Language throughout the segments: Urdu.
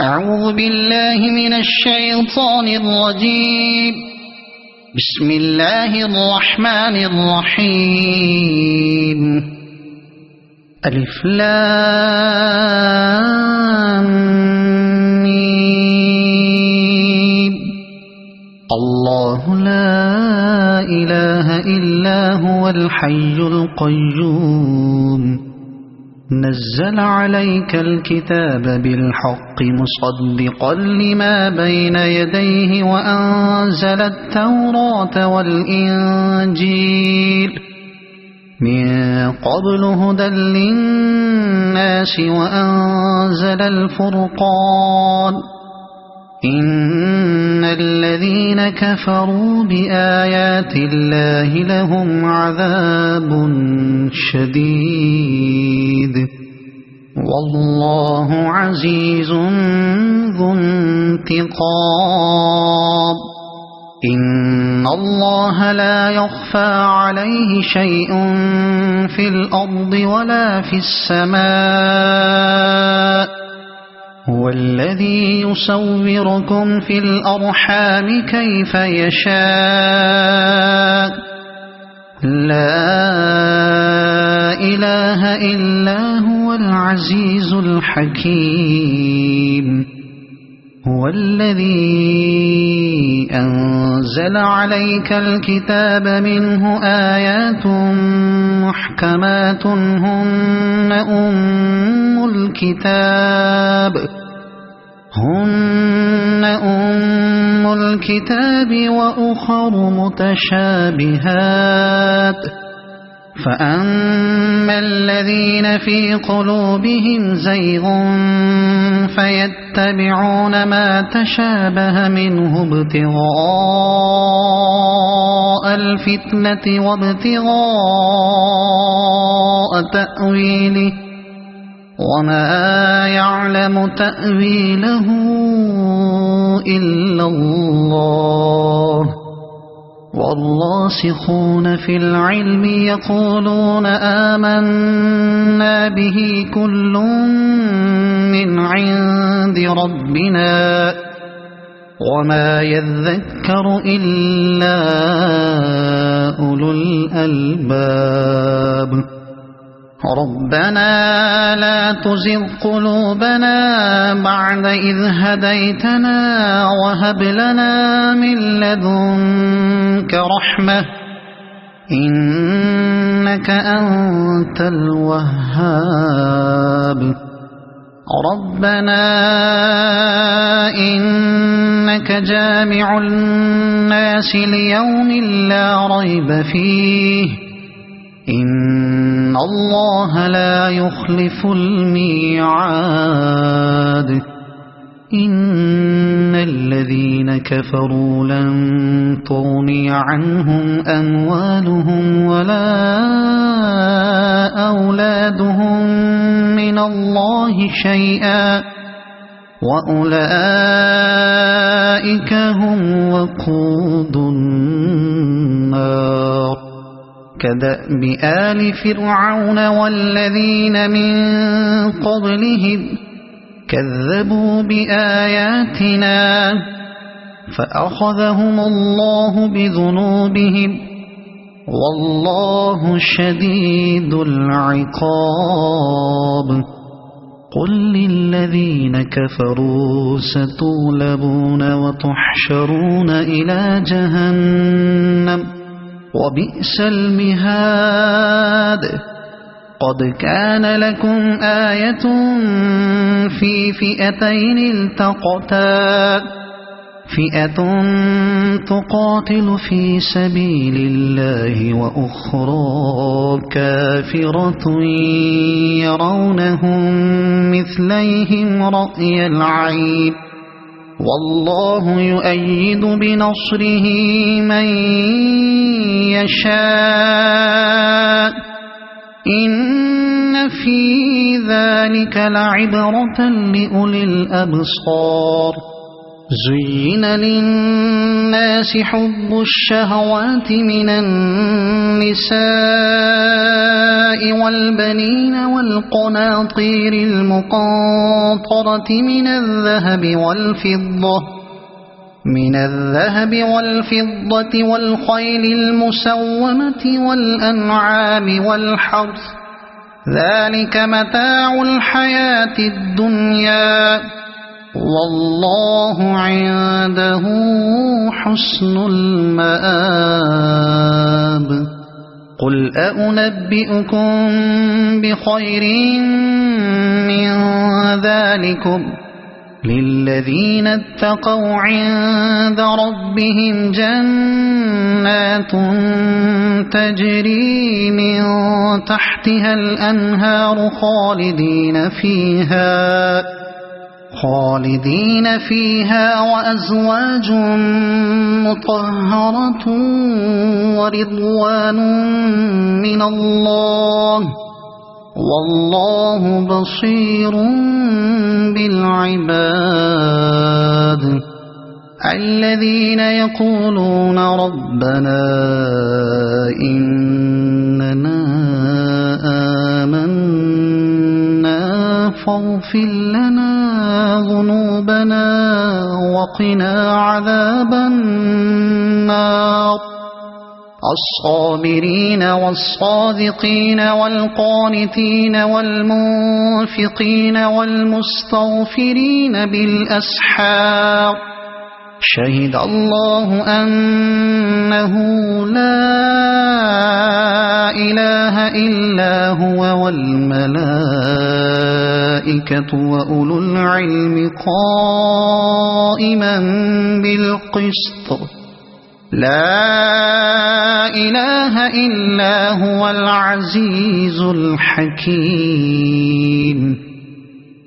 أعوذ بالله من الشيطان الرجيم. بسم الله الرحمن الرحيم. ألف لام ميم. الله لا إله إلا هو الحي القيوم. نزل عليك الكتاب بالحق مصدقا لما بين يديه وأنزل التوراة والإنجيل من قبل هدى للناس وأنزل الفرقان. إن الذين كفروا بآيات الله لهم عذاب شديد والله عزيز ذو انتقام. إن الله لا يخفى عليه شيء في الأرض ولا في السماء. هو الذي يصوركم في الأرحام كيف يشاء. لا إله إلا هو العزيز الحكيم. هو الذي أنزل عليك الكتاب منه آيات محكمات هن أم الكتاب وأخر متشابهات. فأما الذين في قلوبهم زيغ فيتبعون ما تشابه منه ابتغاء الفتنة وابتغاء تأويله وما يعلم تأويله إلا الله. والراسخون في العلم يقولون آمنا به كل من عند ربنا وما يذكر إلا أولو الألباب. ربنا لا تزغ قلوبنا بعد إذ هديتنا وهب لنا من لدنك رحمة إنك أنت الوهاب. ربنا إنك جامع الناس ليوم لا ريب فيه إن الله لا يخلف الميعاد. إن الذين كفروا لن تغني عنهم أموالهم ولا أولادهم من الله شيئا وأولئك هم وقود النار. كدأب آل فرعون والذين من قبلهم كذبوا بآياتنا فأخذهم الله بذنوبهم والله شديد العقاب. قل للذين كفروا ستغلبون وتحشرون إلى جهنم وبئس المهاد. قد كان لكم آية في فئتين التقتا فئة تقاتل في سبيل الله وأخرى كافرة يرونهم مثليهم رأي العين والله يؤيد بنصره من يشاء. إن في ذلك لعبرة لأولي الأبصار. زين للناس حب الشهوات من النساء والبنين والقناطير المقنطرة من الذهب والفضة والخيل المسومة والأنعام والحرث ذلك متاع الحياة الدنيا والله عنده حسن المآب قل أنبئكم بخير من ذلكم للذين اتقوا عند ربهم جنات تجري من تحتها الأنهار خالدين فيها وأزواج مطهرة ورضوان من الله والله بصير بالعباد الذين يقولون ربنا إننا آمنا فاغفر لنا ذنوبنا وقنا عذاب النار الصابرين والصادقين والقانتين والمنفقين والمستغفرين بالأسحار شهد الله أنه لا إله إلا هو والملائكة وأولو العلم قائما بالقسط لا إله إلا هو العزيز الحكيم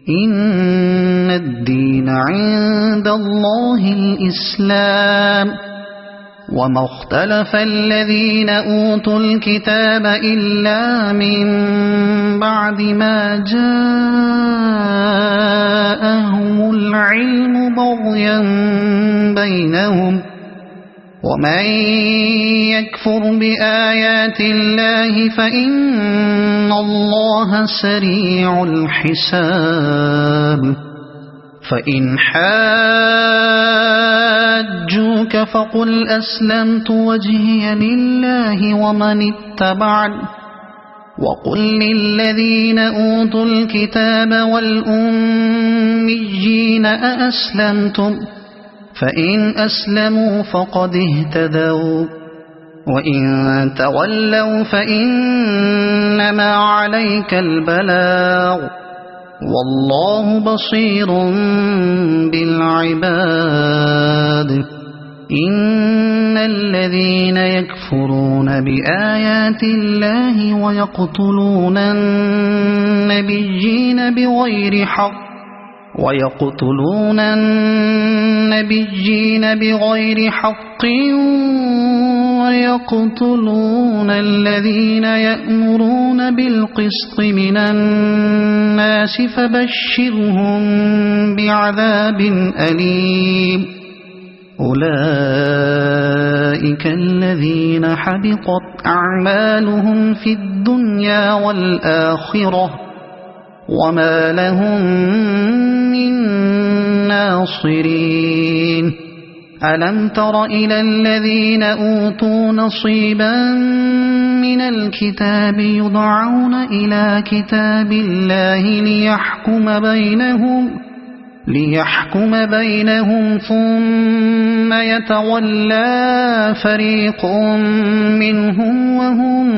إن الدين عند الله الإسلام وما اختلف الذين أوتوا الكتاب إلا من بعد ما جاءهم العلم بغيا بينهم ومن يكفر بآيات الله فإن الله سريع الحساب فإن حاجوك فقل أسلمت وجهي لله ومن اتبعني وقل للذين أوتوا الكتاب والأميين أأسلمتم فإن أسلموا فقد اهتدوا وإن تولوا فإنما عليك البلاغ والله بصير بالعباد إن الذين يكفرون بآيات الله ويقتلون النبيين بغير حق ويقتلون الذين يأمرون بالقسط من الناس فبشرهم بعذاب أليم أولئك الذين حبطت أعمالهم في الدنيا والآخرة وما لهم من ناصرين ألم تر إلى الذين أوتوا نصيبا من الكتاب يدعون إلى كتاب الله ليحكم بينهم ثم يتولى فريق منهم وهم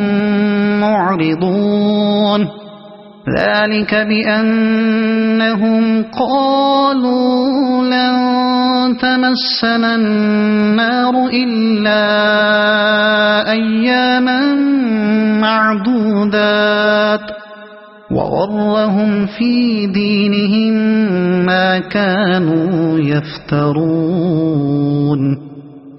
معرضون ذلك بأنهم قالوا لن تمسنا النار إلا أياما معدودات وغرهم في دينهم ما كانوا يفترون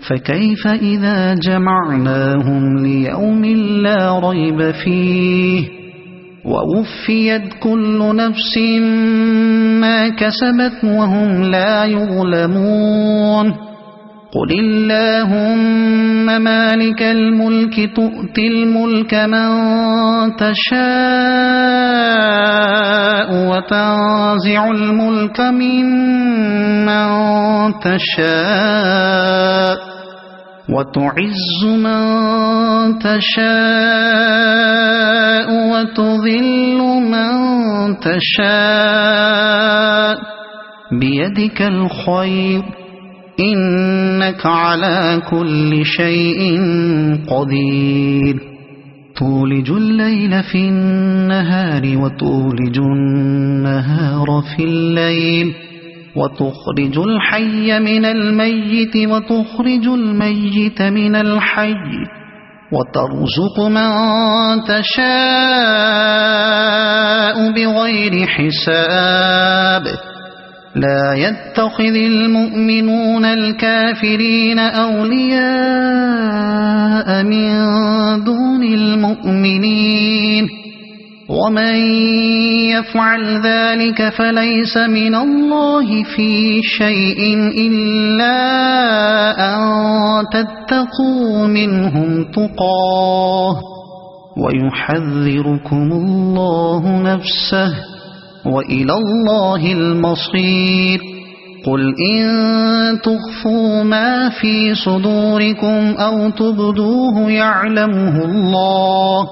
فكيف إذا جمعناهم ليوم لا ريب فيه ووفيت كل نفس ما كسبت وهم لا يظلمون قل اللهم مالك الملك تؤتي الملك من تشاء وتنزع الملك ممن تشاء وتعز من تشاء وتذل من تشاء بيدك الخير إنك على كل شيء قدير تولج الليل في النهار وتولج النهار في الليل وتخرج الحي من الميت وتخرج الميت من الحي وترزق من تشاء بغير حساب لا يتخذ المؤمنون الكافرين أولياء من دون المؤمنين ومن يفعل ذلك فليس من الله في شيء إلا أن تتقوا منهم تقاه ويحذركم الله نفسه وإلى الله المصير قل إن تخفوا ما في صدوركم أو تبدوه يعلمه الله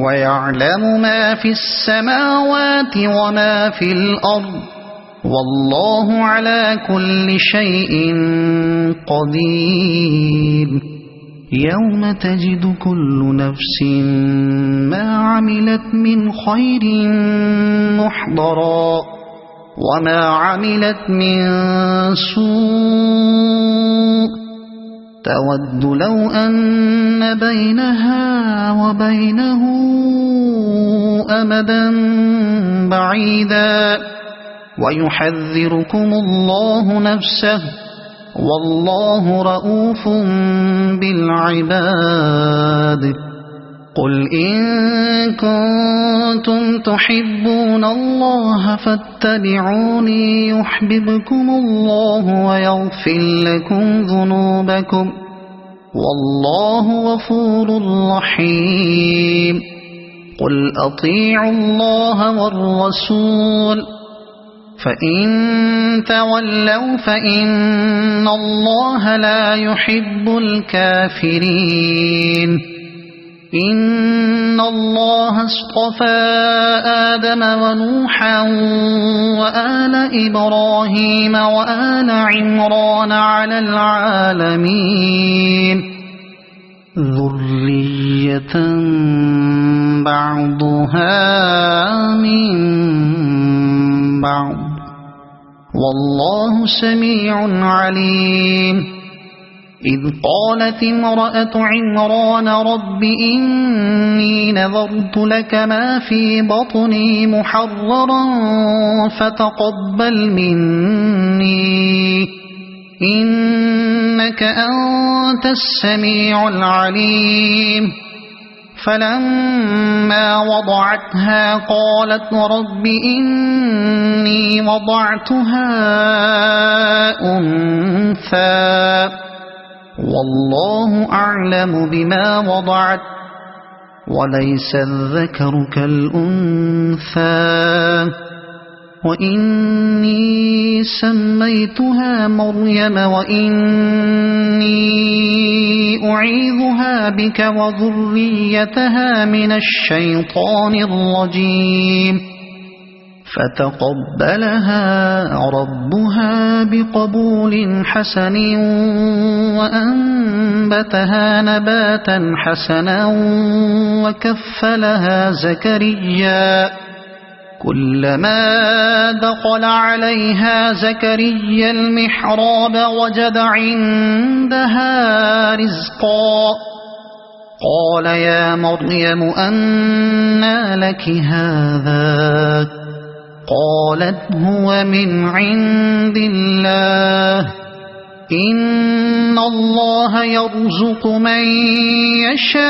ويعلم ما في السماوات وما في الأرض والله على كل شيء قدير يوم تجد كل نفس ما عملت من خير محضرا وما عملت من سوء تود لو أن بينها وبينه أمدا بعيدا ويحذركم الله نفسه والله رؤوف بالعباد قل إن كنتم تحبون الله فاتبعوني يحببكم الله ويغفر لكم ذنوبكم والله غفور رحيم قل أطيعوا الله والرسول فإن تولوا فإن الله لا يحب الكافرين إن الله اصطفى آدم ونوحا وآل إبراهيم وآل عمران على العالمين ذرية بعضها من بعض والله سميع عليم إذ قالت امرأة عمران رب إني نذرت لك ما في بطني محررا فتقبل مني إنك أنت السميع العليم فلما وضعتها قالت رب إني وضعتها أنثى والله أعلم بما وضعت وليس الذكر كالأنثى وإني سميتها مريم وإني أعيذها بك وذريتها من الشيطان الرجيم فتقبلها ربها بقبول حسن وأنبتها نباتا حسنا وكفلها زكريا كلما دخل عليها زكريا المحراب وجد عندها رزقا قال يا مريم أنى لك هذا قالت هو من عند الله إن الله يرزق من يشاء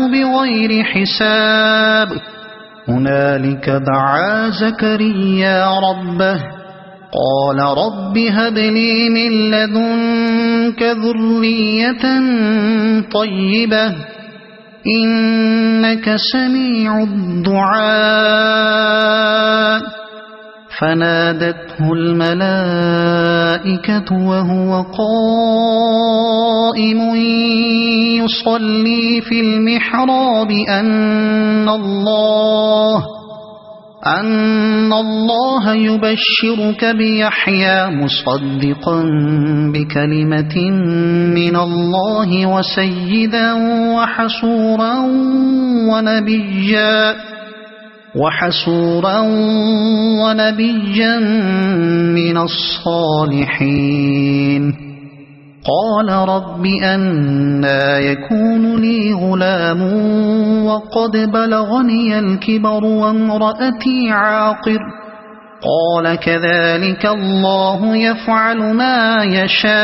بغير حساب هنالك دعا زكريا ربه قال رب هب لي من لدنك ذرية طيبة إنك سميع الدعاء فنادته الملائكة وهو قائم يصلي في المحراب أن الله يبشرك بيحيى مصدقا بكلمة من الله وسيدا وحسورا ونبيا من الصالحين قال رب أنى يكون لي غلام وقد بلغني الكبر وامرأتي عاقر قال كذلك الله يفعل ما يشاء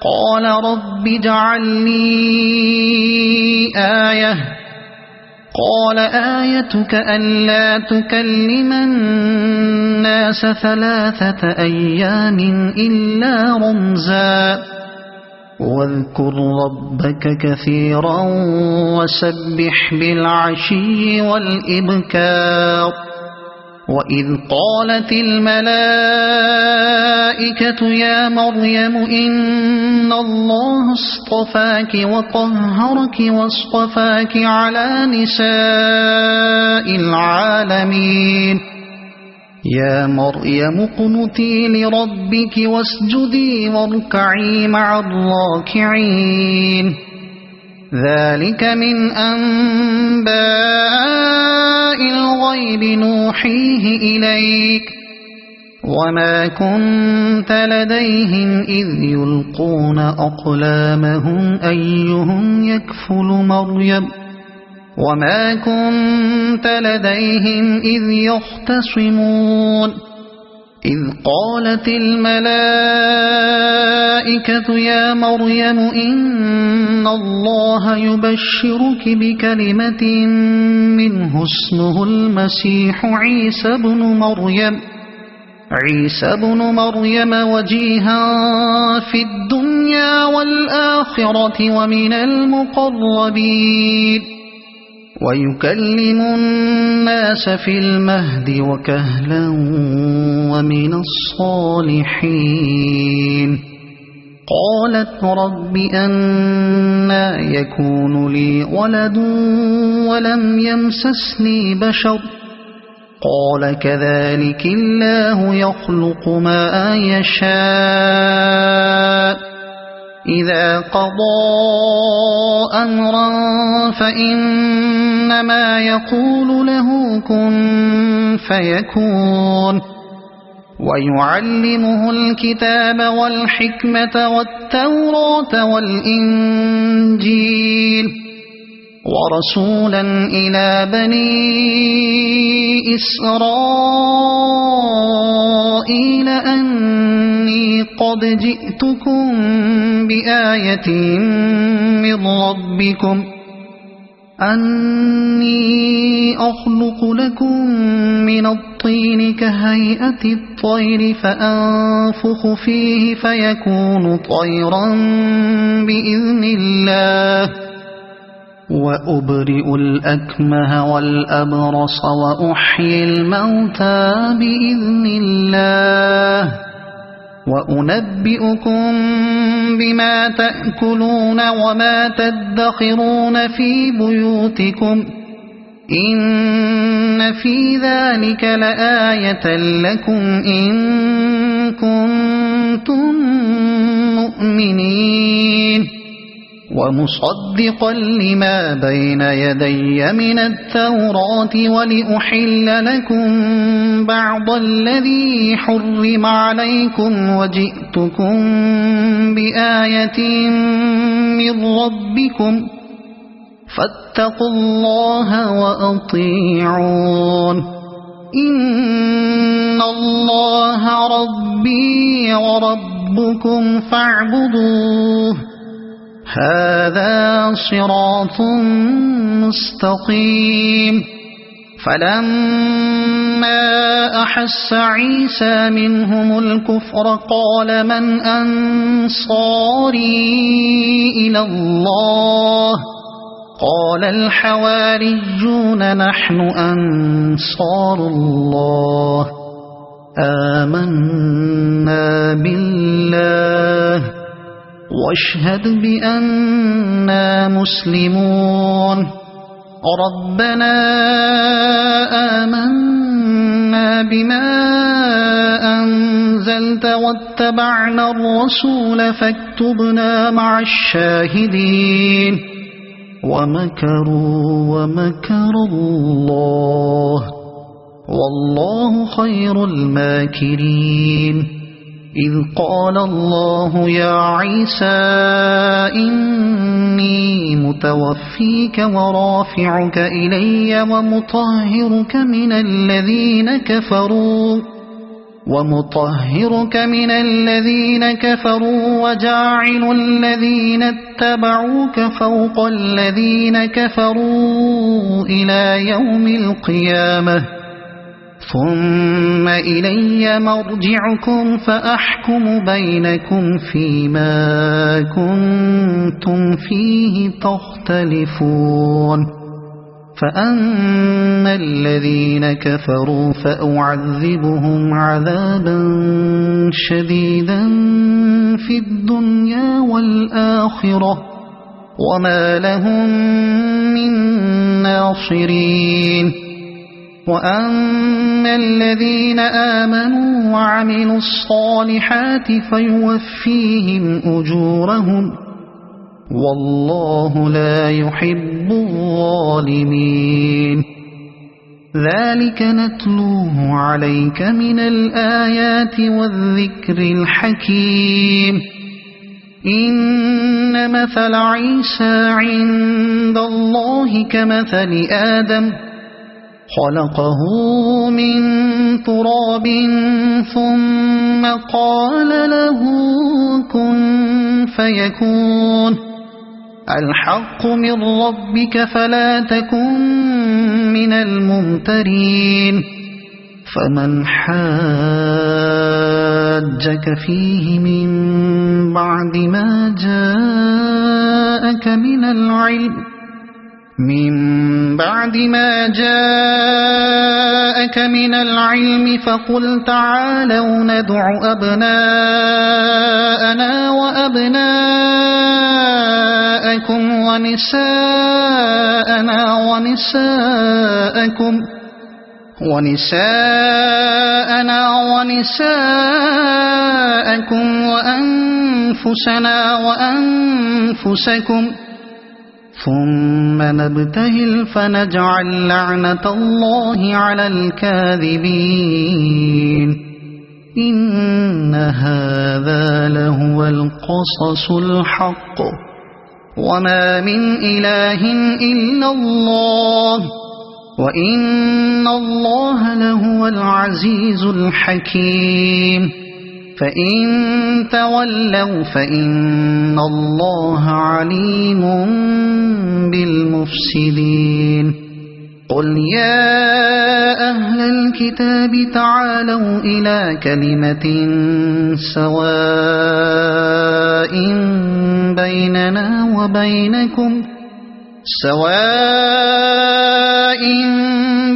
قال رب اجعل لي آية قال آيتك ألا تكلم الناس 3 أيام إلا رمزا واذكر ربك كثيرا وسبح بالعشي والإبكار وإذ قالت الملائكة يا مريم إن الله اصطفاك وطهرك واصطفاك على نساء العالمين يا مريم اقنتي لربك واسجدي واركعي مع الراكعين ذلك من أنباء الغيب نوحيه إليك وما كنت لديهم إذ يلقون أقلامهم أيهم يكفل مريم وما كنت لديهم إذ يختصمون إذ قالت الملائكة يا مريم إن الله يبشرك بكلمة منه اسمه المسيح عيسى بن مريم وجيها في الدنيا والآخرة ومن المقربين ويكلم الناس في المهد وكهلا ومن الصالحين قالت رب أنى يكون لي ولد ولم يمسسني بشر قال كذلك الله يخلق ما يشاء إذا قضى أمرا فإنما يقول له كن فيكون ويعلمه الكتاب والحكمة والتوراة والإنجيل ورسولا إلى بني إسرائيل أني قد جئتكم بآية من ربكم أني أخلق لكم من الطين كهيئة الطير فأنفخ فيه فيكون طيرا بإذن الله وأبرئ الأكمه والأبرص وأحيي الموتى بإذن الله وأنبئكم بما تأكلون وما تدخرون في بيوتكم إن في ذلك لآية لكم إن كنتم مؤمنين ومصدقا لما بين يدي من التوراة ولأحل لكم بعض الذي حرم عليكم وجئتكم بآية من ربكم فاتقوا الله وأطيعون إن الله ربي وربكم فاعبدوه هذا صراط مستقيم فلما أحس عيسى منهم الكفر قال من أنصاري إلى الله قال الحواريون نحن أنصار الله آمنا بالله واشهد بأننا مسلمون ربنا آمنا بما أنزلت واتبعنا الرسول فاكتبنا مع الشاهدين ومكروا ومكر الله والله خير الماكرين إذ قال الله يا عيسى إني متوفيك ورافعك إلي ومطهرك من الذين كفروا وجاعل الذين اتبعوك فوق الذين كفروا إلى يوم القيامة ثم إلي مرجعكم فأحكم بينكم فيما كنتم فيه تختلفون فأما الذين كفروا فأعذبهم عذابا شديدا في الدنيا والآخرة وما لهم من ناصرين وأما الذين آمنوا وعملوا الصالحات فيوفيهم أجورهم والله لا يحب الظالمين ذلك نتلوه عليك من الآيات والذكر الحكيم إن مثل عيسى عند الله كمثل آدم خلقه من تراب ثم قال له كن فيكون الحق من ربك فلا تكن من الممترين فمن حاجك فيه من بعد ما جاءك من العلم فقل تعالوا ندع أبناءنا وأبناءكم ونساءنا ونساءكم وأنفسنا وأنفسكم ثم نبتهل فنجعل لعنة الله على الكاذبين إن هذا لهو القصص الحق وما من إله إلا الله وإن الله لهو العزيز الحكيم فإن تولوا فإن الله عليم بالمفسدين قل يا أهل الكتاب تعالوا إلى كلمة سواء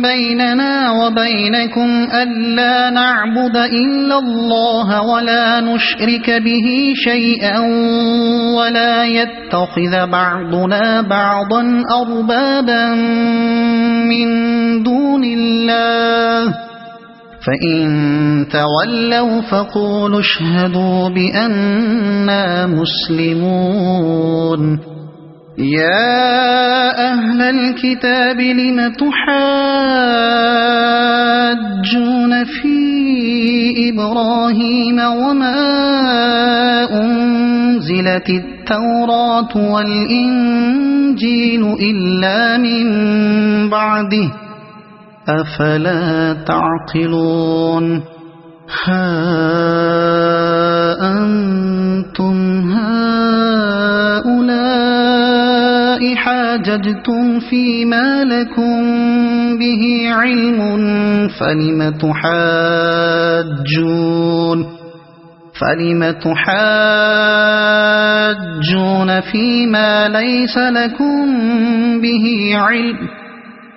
بيننا وبينكم ألا نعبد إلا الله ولا نشرك به شيئا ولا يتخذ بعضنا بعضا أربابا من دون الله فإن تولوا فقولوا اشهدوا بأننا مسلمون يا أهل الكتاب لم تحاجون في إبراهيم وما أنزلت التوراة والإنجيل إلا من بعده أفلا تعقلون ها أنتم هؤلاء حاججتم فيما لكم به علم فلم تحاجون فيما ليس لكم به علم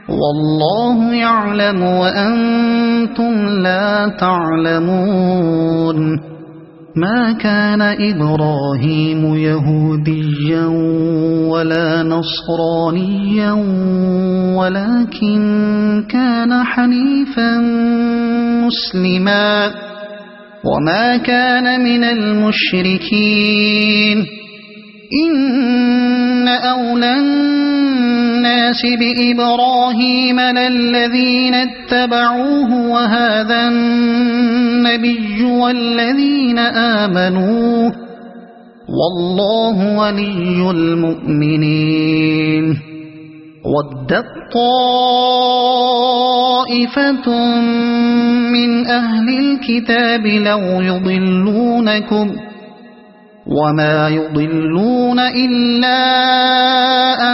والله يعلم وأنتم لا تعلمون ما كان إبراهيم يهوديا ولا نصرانيا ولكن كان حنيفا مسلما وما كان من المشركين إن أولى الناس بإبراهيم للذين اتبعوه وهذا النبي والذين آمنوا والله ولي المؤمنين ودت طائفة من أهل الكتاب لو يضلونكم وما يضلون إلا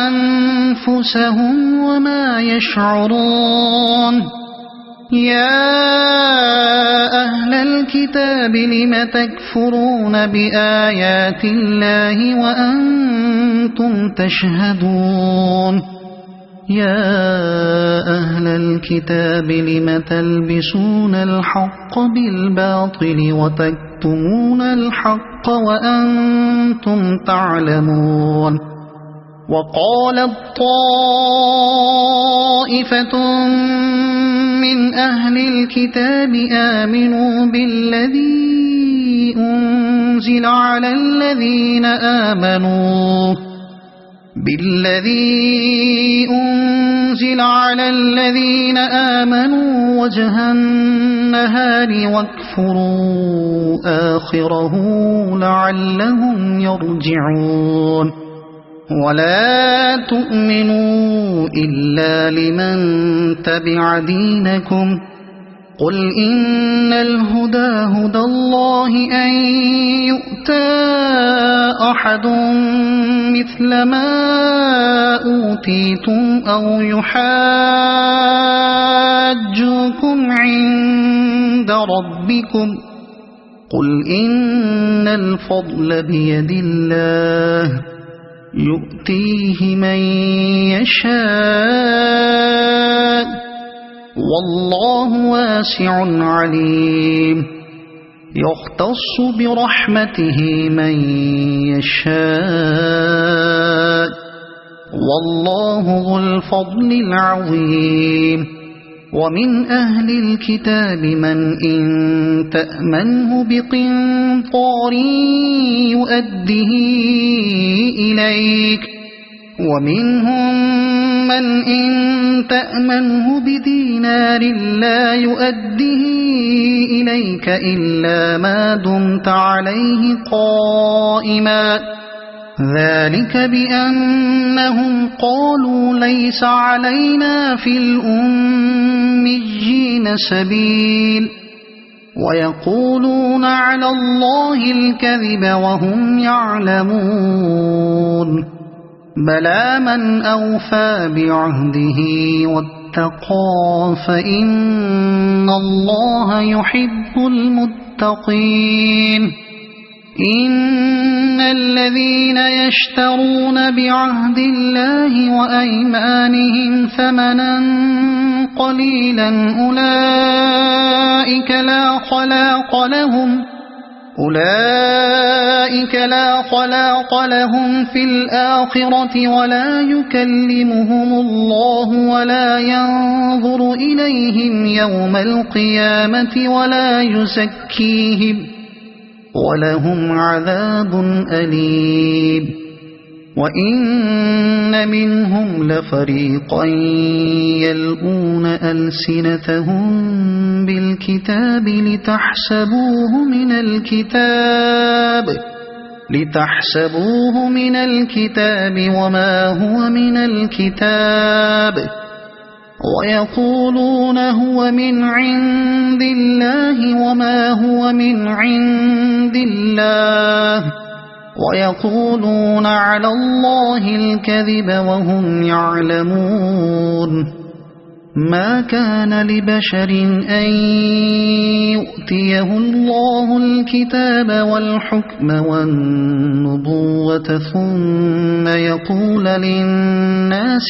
أنفسهم وما يشعرون يا أهل الكتاب لم تكفرون بآيات الله وأنتم تشهدون يا أهل الكتاب لم تلبسون الحق بالباطل وتكتمون الحق وأنتم تعلمون وقالت طائفة من أهل الكتاب آمنوا بالذي أنزل على الذين آمنوا وجه النهار واكفروا آخره لعلهم يرجعون ولا تؤمنوا إلا لمن تبع دينكم قل إن الهدى هدى الله أن يؤتى أحد مثل ما أوتيتم أو يحاجوكم عند ربكم قل إن الفضل بيد الله يؤتيه من يشاء والله واسع عليم يختص برحمته من يشاء والله ذو الفضل العظيم ومن أهل الكتاب من إن تأمنه بقنطار يؤده إليك ومنهم من إن تأمنه بدينار لا يؤده إليك إلا ما دمت عليه قائما ذلك بأنهم قالوا ليس علينا في الأميين سبيل ويقولون على الله الكذب وهم يعلمون بلى من أوفى بعهده واتقى فإن الله يحب المتقين إن الذين يشترون بعهد الله وأيمانهم ثمنا قليلا أولئك لا خلاق لهم في الآخرة ولا يكلمهم الله ولا ينظر إليهم يوم القيامة ولا يزكيهم ولهم عذاب أليم وإن منهم لفريقا يلؤون ألسنتهم بالكتاب لتحسبوه من الكتاب وما هو من الكتاب ويقولون هو من عند الله وما هو من عند الله ويقولون على الله الكذب وهم يعلمون ما كان لبشر أن يؤتيه الله الكتاب والحكم والنبوة ثم يقول للناس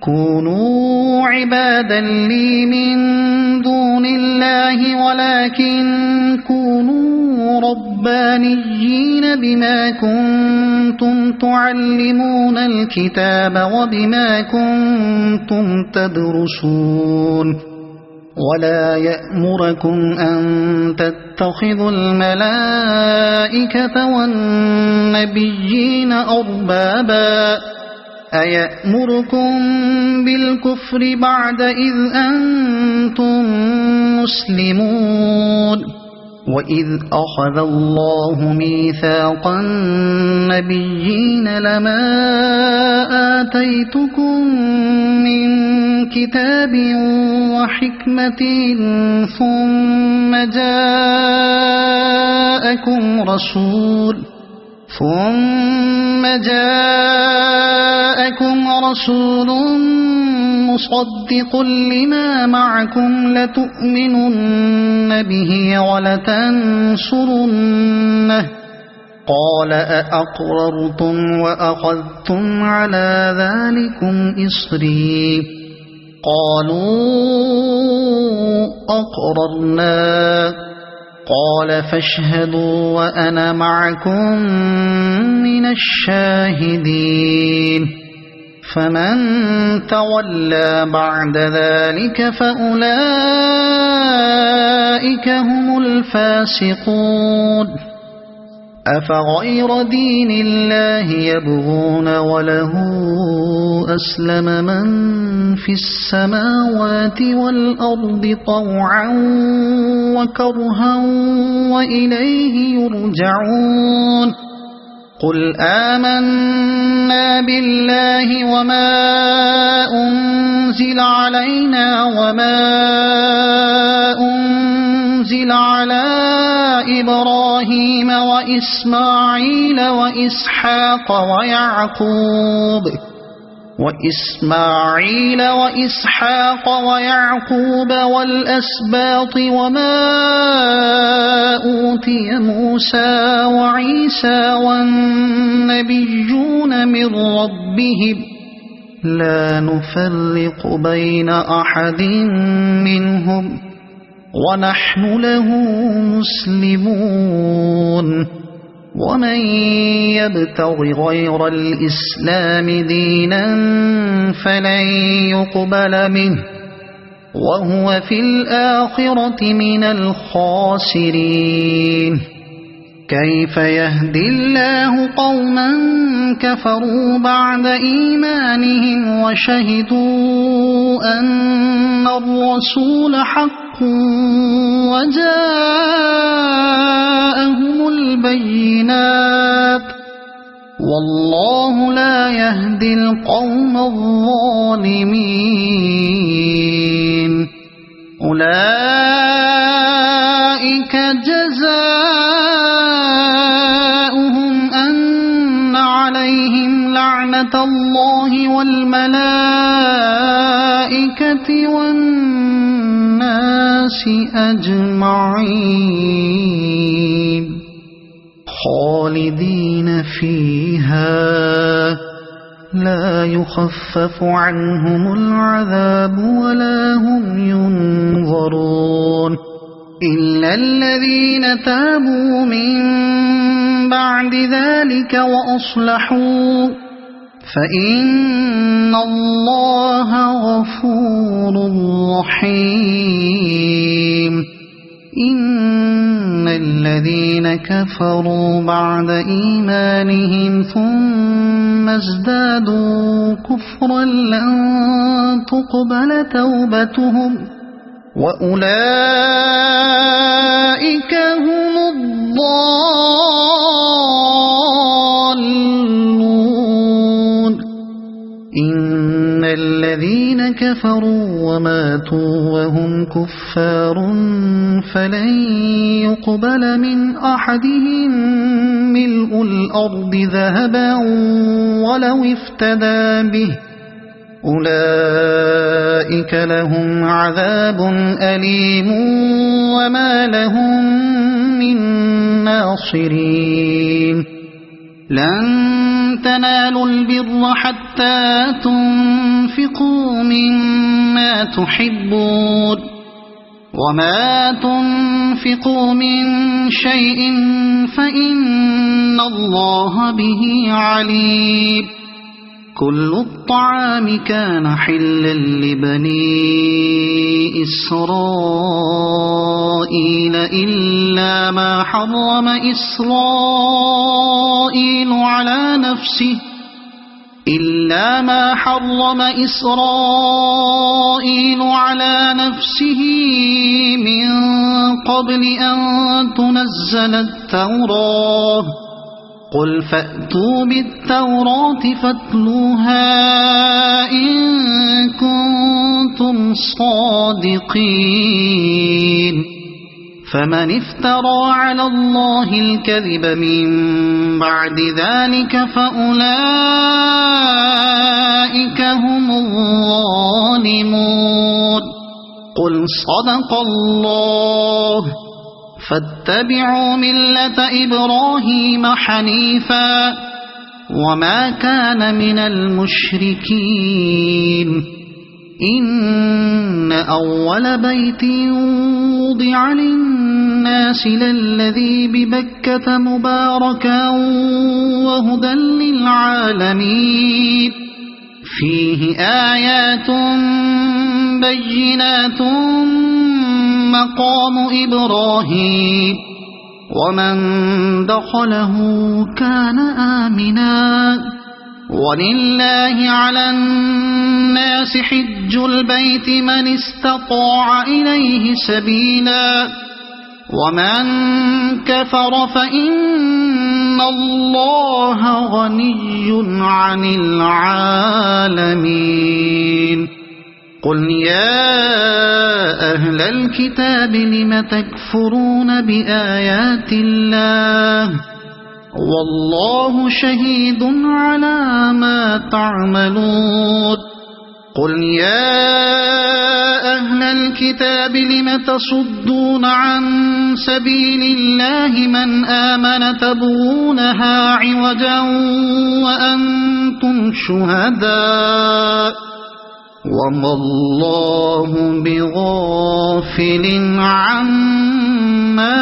كونوا عبادا لي من دون الله ولكن كونوا ربانيين بما كنتم تعلمون الكتاب وبما كنتم تدرسون ولا يأمركم أن تتخذوا الملائكة والنبيين أربابا أيأمركم بالكفر بعد إذ أنتم مسلمون وإذ أخذ الله ميثاق النبيين لما آتيتكم من كتاب وحكمة ثم جاءكم رسول مصدق لما معكم لتؤمنن به ولتنصرنه قال أأقررتم وأخذتم على ذلكم إصري قالوا أقررنا قال فاشهدوا وأنا معكم من الشاهدين فمن تولى بعد ذلك فأولئك هم الفاسقون أفغير دين الله يبغون وله أسلم من في السماوات والأرض طوعا وكرها وإليه يرجعون قل آمنا بالله وما أنزل علينا وما أنزل على إبراهيم وإسماعيل وإسحاق ويعقوب والأسباط وما أوتي موسى وعيسى والنبيون من ربهم لا نفرق بين أحد منهم ونحن له مسلمون ومن يبتغ غير الإسلام دينا فلن يقبل منه وهو في الآخرة من الخاسرين كيف يهدي الله قوما كفروا بعد إيمانهم وشهدوا أن الرسول حق وجاءهم البينات والله لا يهدي القوم الظالمين أولئك جزاؤهم أن عليهم لعنة الله والملائكة والناس أجمعين خالدين فيها لا يخفف عنهم العذاب ولا هم ينظرون إلا الذين تابوا من بعد ذلك وأصلحوا فإن الله غفور رحيم إن الذين كفروا بعد إيمانهم ثم ازدادوا كفرا لن تقبل توبتهم وأولئك هم الضالون كفروا وماتوا وهم كفار فلن يقبل من أحدهم ملء الأرض ذهبا ولو افتدى به أولئك لهم عذاب أليم وما لهم من ناصرين لن تنالوا البر حتى تنفقوا مما تحبون وما تنفقوا من شيء فإن الله به عليم كل الطعام كان حلا لبني إسرائيل إلا ما حرم إسرائيل على نفسه من قبل أن تنزل التوراة قل فأتوا بالتوراة فاتلوها إن كنتم صادقين فمن افترى على الله الكذب من بعد ذلك فأولئك هم الظالمون قل صدق الله فاتبعوا ملة إبراهيم حنيفا وما كان من المشركين إن أول بيت وضع للناس للذي ببكة مباركا وهدى للعالمين فيه آيات بينات مقام إبراهيم ومن دخله كان آمنا ولله على الناس حج البيت من استطاع إليه سبيلا ومن كفر فإن الله غني عن العالمين قل يا أهل الكتاب لم تكفرون بآيات الله والله شهيد على ما تعملون قل يا أهل الكتاب لم تصدون عن سبيل الله من آمن تبغونها عوجا وأنتم شهداء وما الله بغافل عما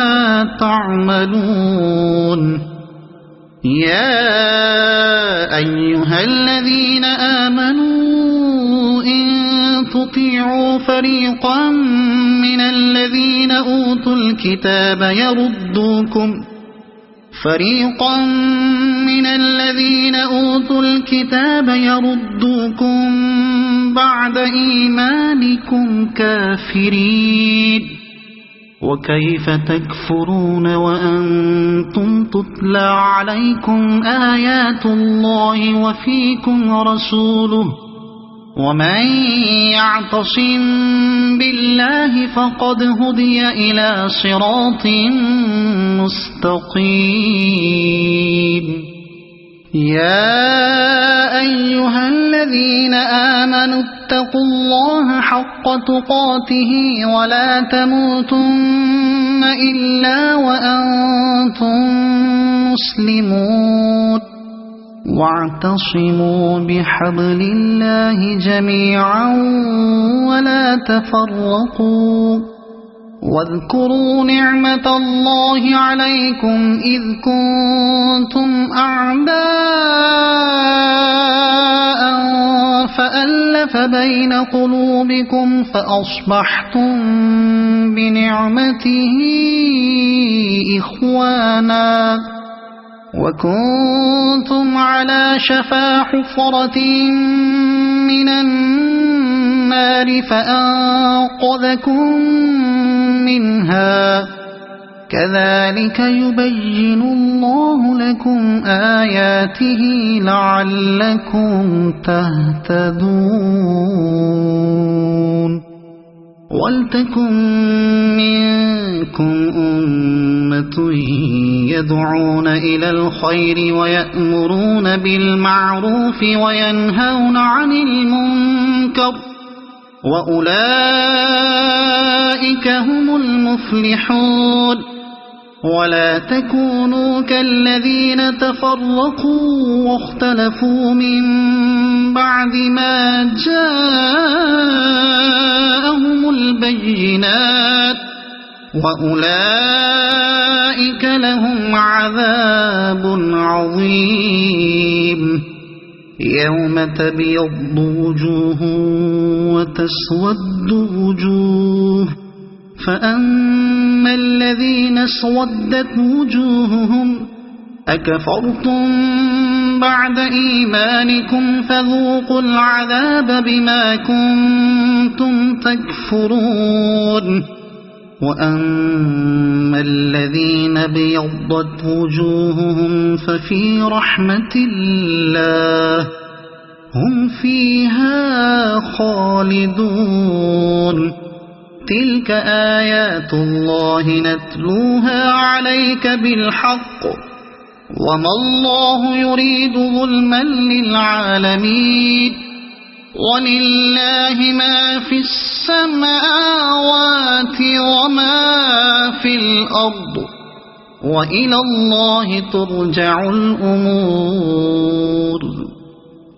تعملون يا أيها الذين آمنوا إن تطيعوا فريقا من الذين أوتوا الكتاب يردوكم بعد إيمانكم كافرين وكيف تكفرون وأنتم تتلى عليكم آيات الله وفيكم رسوله ومن يعتصم بالله فقد هدي إلى صراط مستقيم يا أيها الذين آمنوا اتقوا الله حق تقاته ولا تموتن إلا وأنتم مسلمون واعتصموا بحبل الله جميعا ولا تفرقوا واذكروا نعمة الله عليكم إذ كنتم أعداء فألف بين قلوبكم فأصبحتم بنعمته إخوانا وكنتم على شفا حفرة من النار فأنقذكم منها كذلك يبين الله لكم آياته لعلكم تهتدون ولتكن منكم أمة يدعون إلى الخير ويأمرون بالمعروف وينهون عن المنكر وأولئك هم المفلحون ولا تكونوا كالذين تفرقوا واختلفوا من بعد ما جاءهم البينات وأولئك لهم عذاب عظيم يوم تبيض وجوه وتسود وجوه فأما الذين اسودت وجوههم أكفرتم بعد إيمانكم فذوقوا العذاب بما كنتم تكفرون وأما الذين ابيضت وجوههم ففي رحمة الله هم فيها خالدون تلك آيات الله نتلوها عليك بالحق وما الله يريد ظلما للعالمين ولله ما في السماوات وما في الأرض وإلى الله ترجع الأمور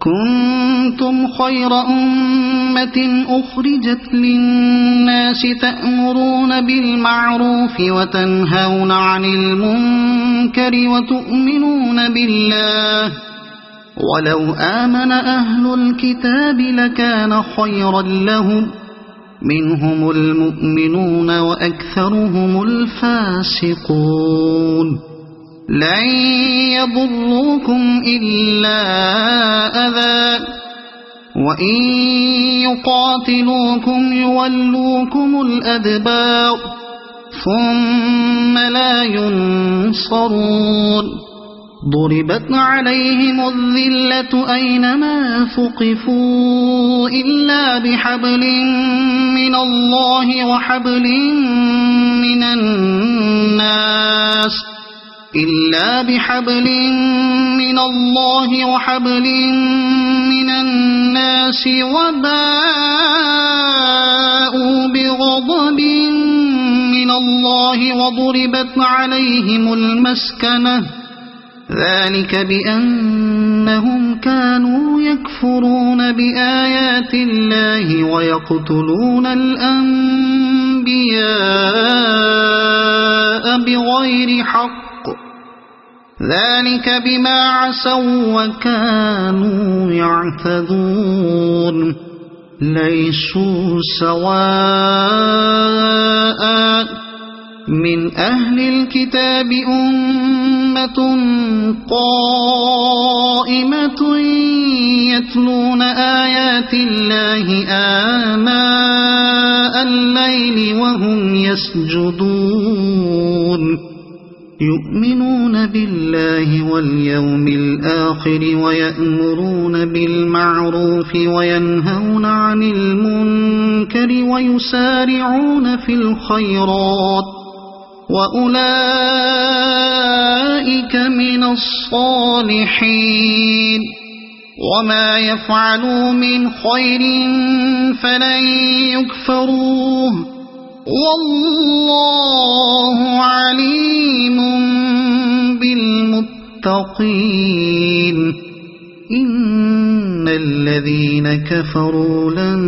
كنتم خير أمة أخرجت للناس تأمرون بالمعروف وتنهون عن المنكر وتؤمنون بالله ولو آمن أهل الكتاب لكان خيرا لهم منهم المؤمنون وأكثرهم الفاسقون لن يضروكم إلا أذى وإن يقاتلوكم يولوكم الأدبار ثم لا ينصرون ضربت عليهم الذلة أينما ثقفوا إلا بحبل من الله وحبل من الناس وباءوا بغضب من الله وضربت عليهم المسكنة ذلك بأنهم كانوا يكفرون بآيات الله ويقتلون الأنبياء بغير حق ذلك بما عصوا وكانوا يعتدون ليسوا سواء من أهل الكتاب أمة قائمة يتلون آيات الله آناء الليل وهم يسجدون يؤمنون بالله واليوم الآخر ويأمرون بالمعروف وينهون عن المنكر ويسارعون في الخيرات وأولئك من الصالحين وما يفعلوا من خير فلن يكفروه والله عليم بالمتقين إن الذين كفروا لن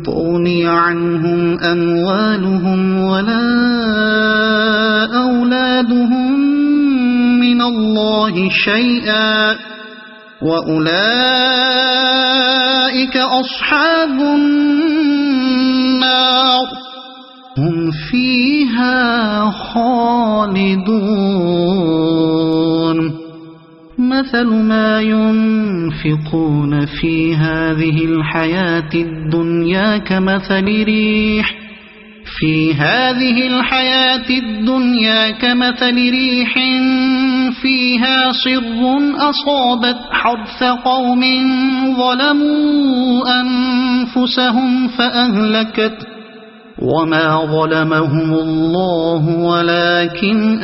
تغني عنهم أموالهم ولا أولادهم من الله شيئا وأولئك أصحاب النار هم فيها خالدون مثل ما ينفقون في هذه الحياة الدنيا كمثل ريح في هذه الحياة الدنيا كمثل ريح فيها صر أصابت حرث قوم ظلموا أنفسهم فأهلكت وما ظلمهم الله ولكن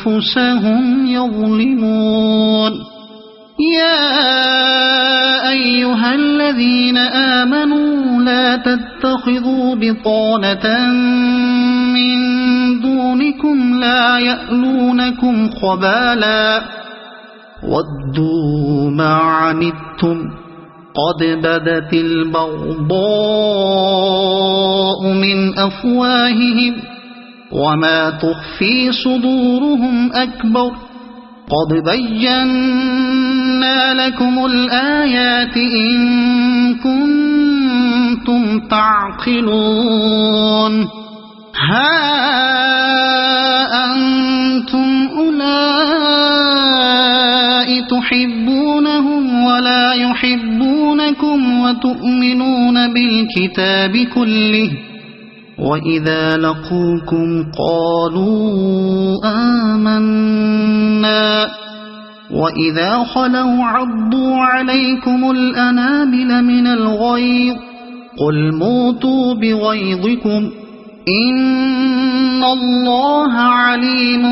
أنفسهم يظلمون يا أيها الذين آمنوا لا تتخذوا بطانة من دونكم لا يألونكم خبالا ودوا ما عنتم قد بدت البغضاء من أفواههم وما تخفي صدورهم أكبر قد بينا لكم الآيات إن كنتم تعقلون ها أنتم أولئك تحبونهم ولا يحبونكم وتؤمنون بالكتاب كله وإذا لقوكم قالوا آمنا وإذا خلوا عضوا عليكم الأنامل من الغيظ قل موتوا بغيظكم إن الله عليم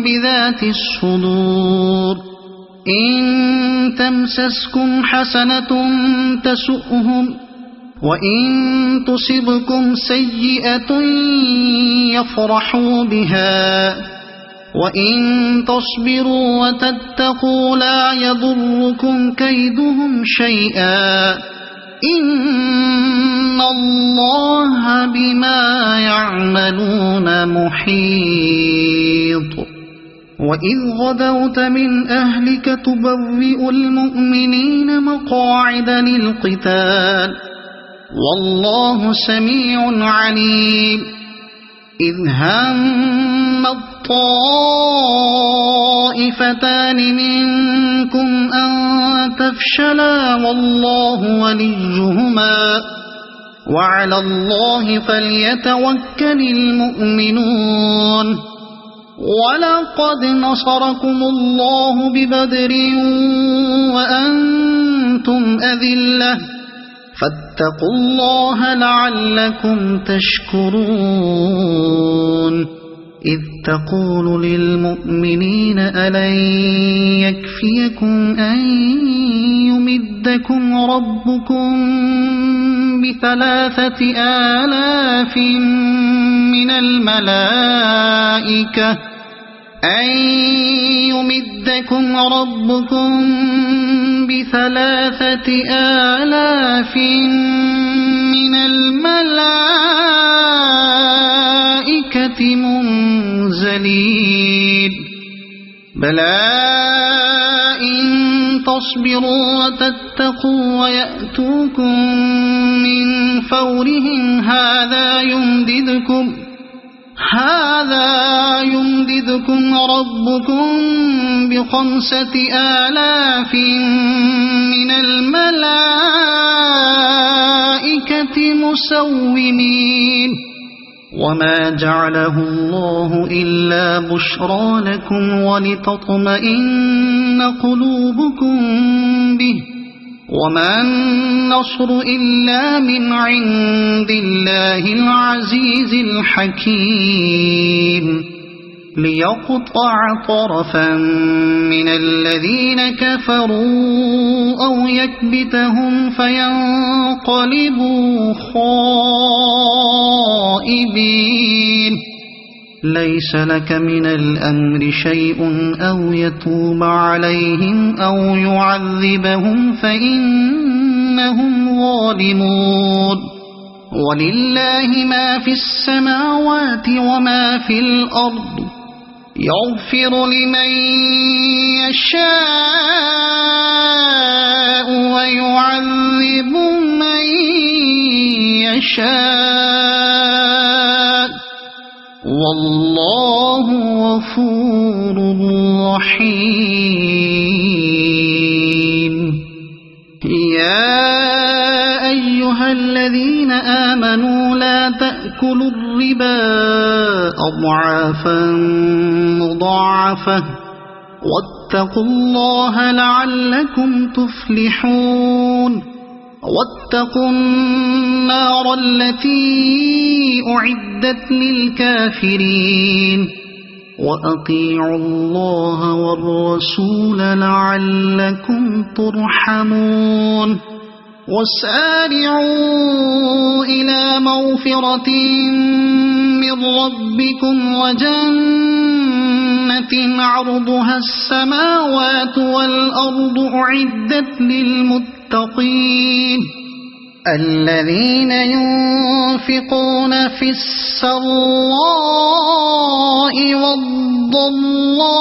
بذات الصدور إن تمسسكم حسنة تسؤهم وإن تصبكم سيئة يفرحوا بها وإن تصبروا وتتقوا لا يضركم كيدهم شيئا إن الله بما يعملون محيط وإذ غدوت من أهلك تبوئ المؤمنين مقاعد للقتال والله سميع عليم إذ هم الطائفتان منكم أن تفشلا والله وليهما وعلى الله فليتوكل المؤمنون ولقد نصركم الله ببدر وأنتم أذلة فاتقوا الله لعلكم تشكرون إذ تقول للمؤمنين ألن يكفيكم أن يمدكم ربكم ب3,000 من الملائكة أن يمدكم ربكم ب3,000 من الملائكة منزلين بلى إن تصبروا وتتقوا ويأتوكم من فورهم هذا يمددكم ربكم ب5,000 من الملائكة مسومين وما جعله الله إلا بشرى لكم ولتطمئن قلوبكم به وما النصر إلا من عند الله العزيز الحكيم ليقطع طرفا من الذين كفروا أو يكبتهم فينقلبوا خائبين ليس لك من الأمر شيء أو يتوب عليهم أو يعذبهم فإنهم ظالمون ولله ما في السماوات وما في الأرض يغفر لمن يشاء ويعذب من يشاء والله غفور رحيم يا أيها أيها الذين آمنوا لا تأكلوا الربا أضعافا مضاعفة واتقوا الله لعلكم تفلحون واتقوا النار التي أعدت للكافرين وأطيعوا الله والرسول لعلكم ترحمون وسارعوا إلى مغفرة من ربكم وجنة عرضها السماوات والأرض أعدت للمتقين الذين ينفقون في السراء والضراء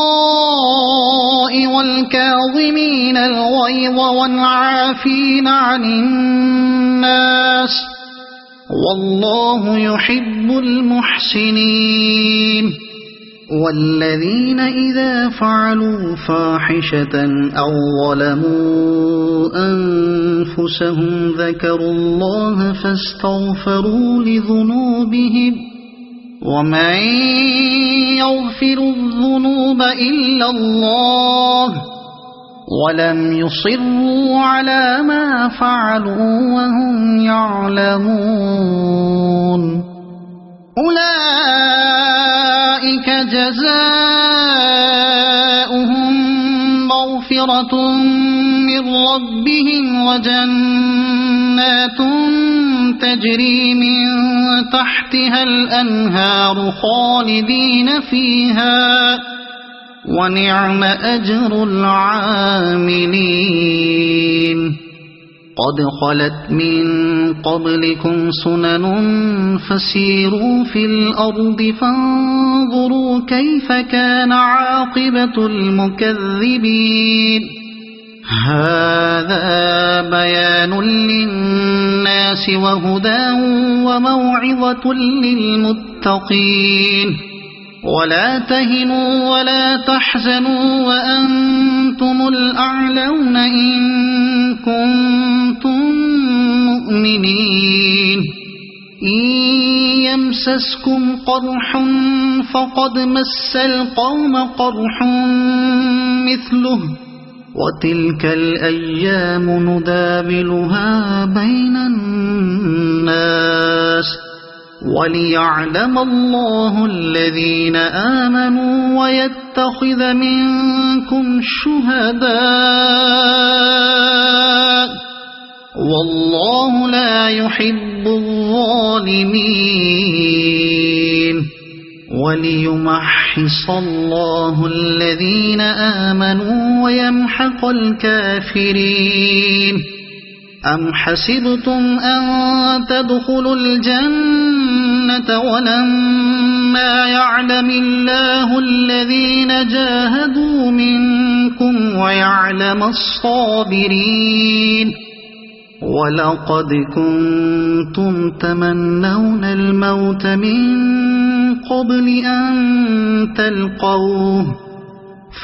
والكاظمين الغيظ والعافين عن الناس والله يحب المحسنين والذين إذا فعلوا فاحشة أو ظلموا أنفسهم ذكروا الله فاستغفروا لذنوبهم ومن يغفر الذنوب إلا الله ولم يصروا على ما فعلوا وهم يعلمون أولئك جزاؤهم مغفرة من ربهم وجنات تجري من تحتها الأنهار خالدين فيها ونعم أجر العاملين قد خلت من قبلكم سنن فسيروا في الأرض فانظروا كيف كان عاقبة المكذبين هذا بيان للناس وهدى وموعظة للمتقين ولا تهنوا ولا تحزنوا وأنتم الأعلون إن كنتم مؤمنين إن يمسسكم قرح فقد مس القوم قرح مثله وتلك الأيام نداولها بين الناس وليعلم الله الذين آمنوا ويتخذ منكم شهداء والله لا يحب الظالمين وليمحص الله الذين آمنوا ويمحق الكافرين أم حسبتم أن تدخلوا الجنة ولما يعلم الله الذين جاهدوا منكم ويعلم الصابرين ولقد كنتم تمنون الموت من قبل أن تلقوه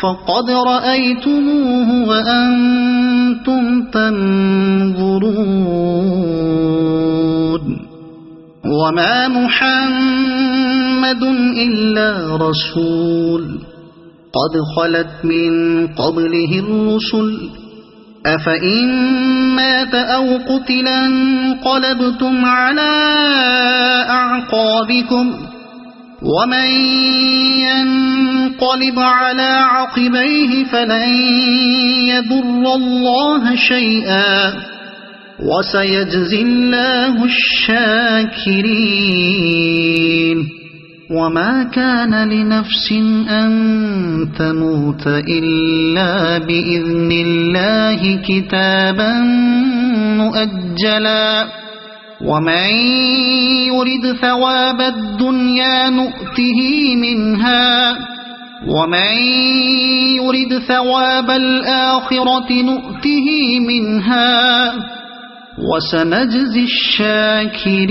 فقد رأيتموه وأنتم تنظرون وما محمد إلا رسول قد خلت من قبله الرسل أفإن مات أو قتل انقلبتم على أعقابكم ومن ينقلب على عقبيه فلن يضر الله شيئا وسيجزي الله الشاكرين وما كان لنفس أن تموت إلا بإذن الله كتابا مؤجلا ومن يرد ثواب الدنيا نؤته منها ومن يرد ثواب الآخرة نؤته منها وسنجزي الشاكرين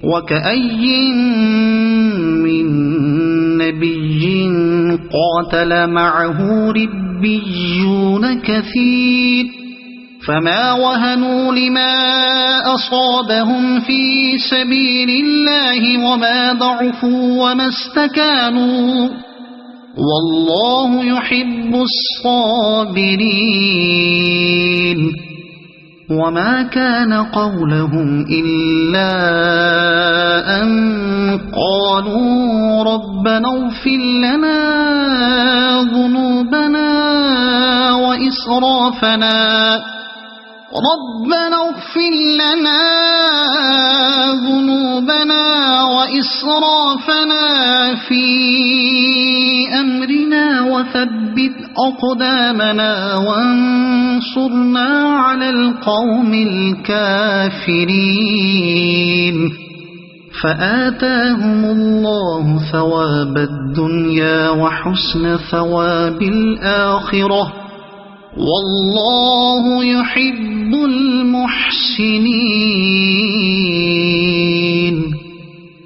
وكأي من نبي قاتل معه ربيون كثير فما وهنوا لما أصابهم في سبيل الله وما ضعفوا وما استكانوا والله يحب الصابرين وما كان قولهم إلا أن قالوا ربنا اغفر لنا ذنوبنا وإسرافنا في أمرنا وثبت أقدامنا وانصرنا على القوم الكافرين فآتاهم الله ثواب الدنيا وحسن ثواب الآخرة والله يحب المحسنين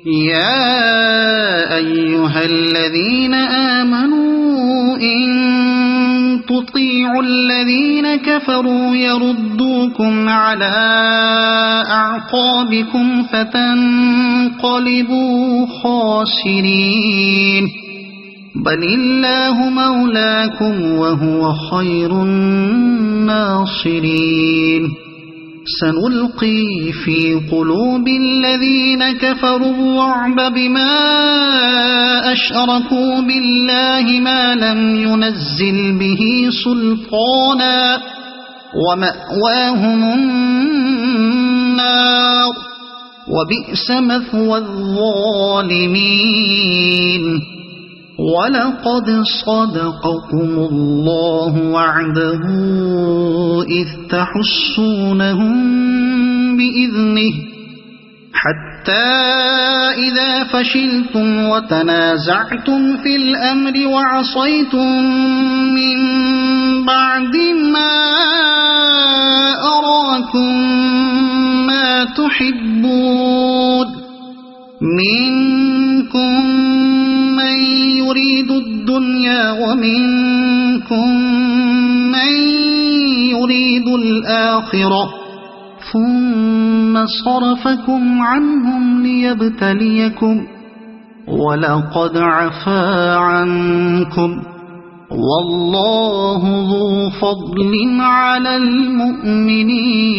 يا أيها الذين آمنوا إن تطيعوا الذين كفروا يردوكم على أعقابكم فتنقلبوا خاسرين بل الله مولاكم وهو خير الناصرين سنلقي في قلوب الذين كفروا الرعب بما أشركوا بالله ما لم ينزل به سلطانا ومأواهم النار وبئس مثوى الظالمين ولقد صدقكم الله وعده إذ تحسونهم بإذنه حتى إذا فشلتم وتنازعتم في الأمر وعصيتم من بعد ما أراكم ما تحبون منكم من يريد الدنيا ومنكم من يريد الآخرة ثم صرفكم عنهم ليبتليكم ولقد عفا عنكم والله ذو فضل على المؤمنين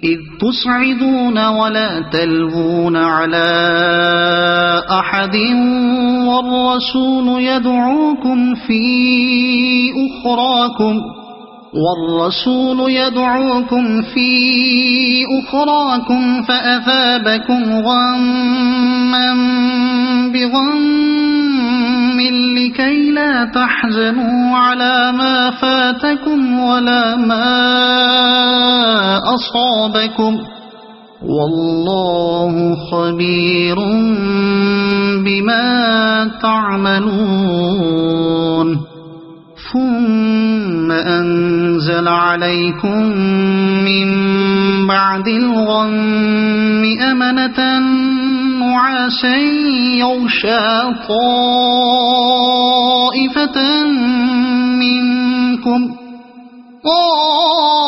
إذ تصعدون ولا تلوون على أحد والرسول يدعوكم في أخراكم فأثابكم غما بغم لكي لا تحزنوا على ما فاتكم ولا ما أصابكم والله خبير بما تعملون ثم أنزل عليكم من بعد الغم أمنة نعاسا يغشى طائفة منكم وطائفة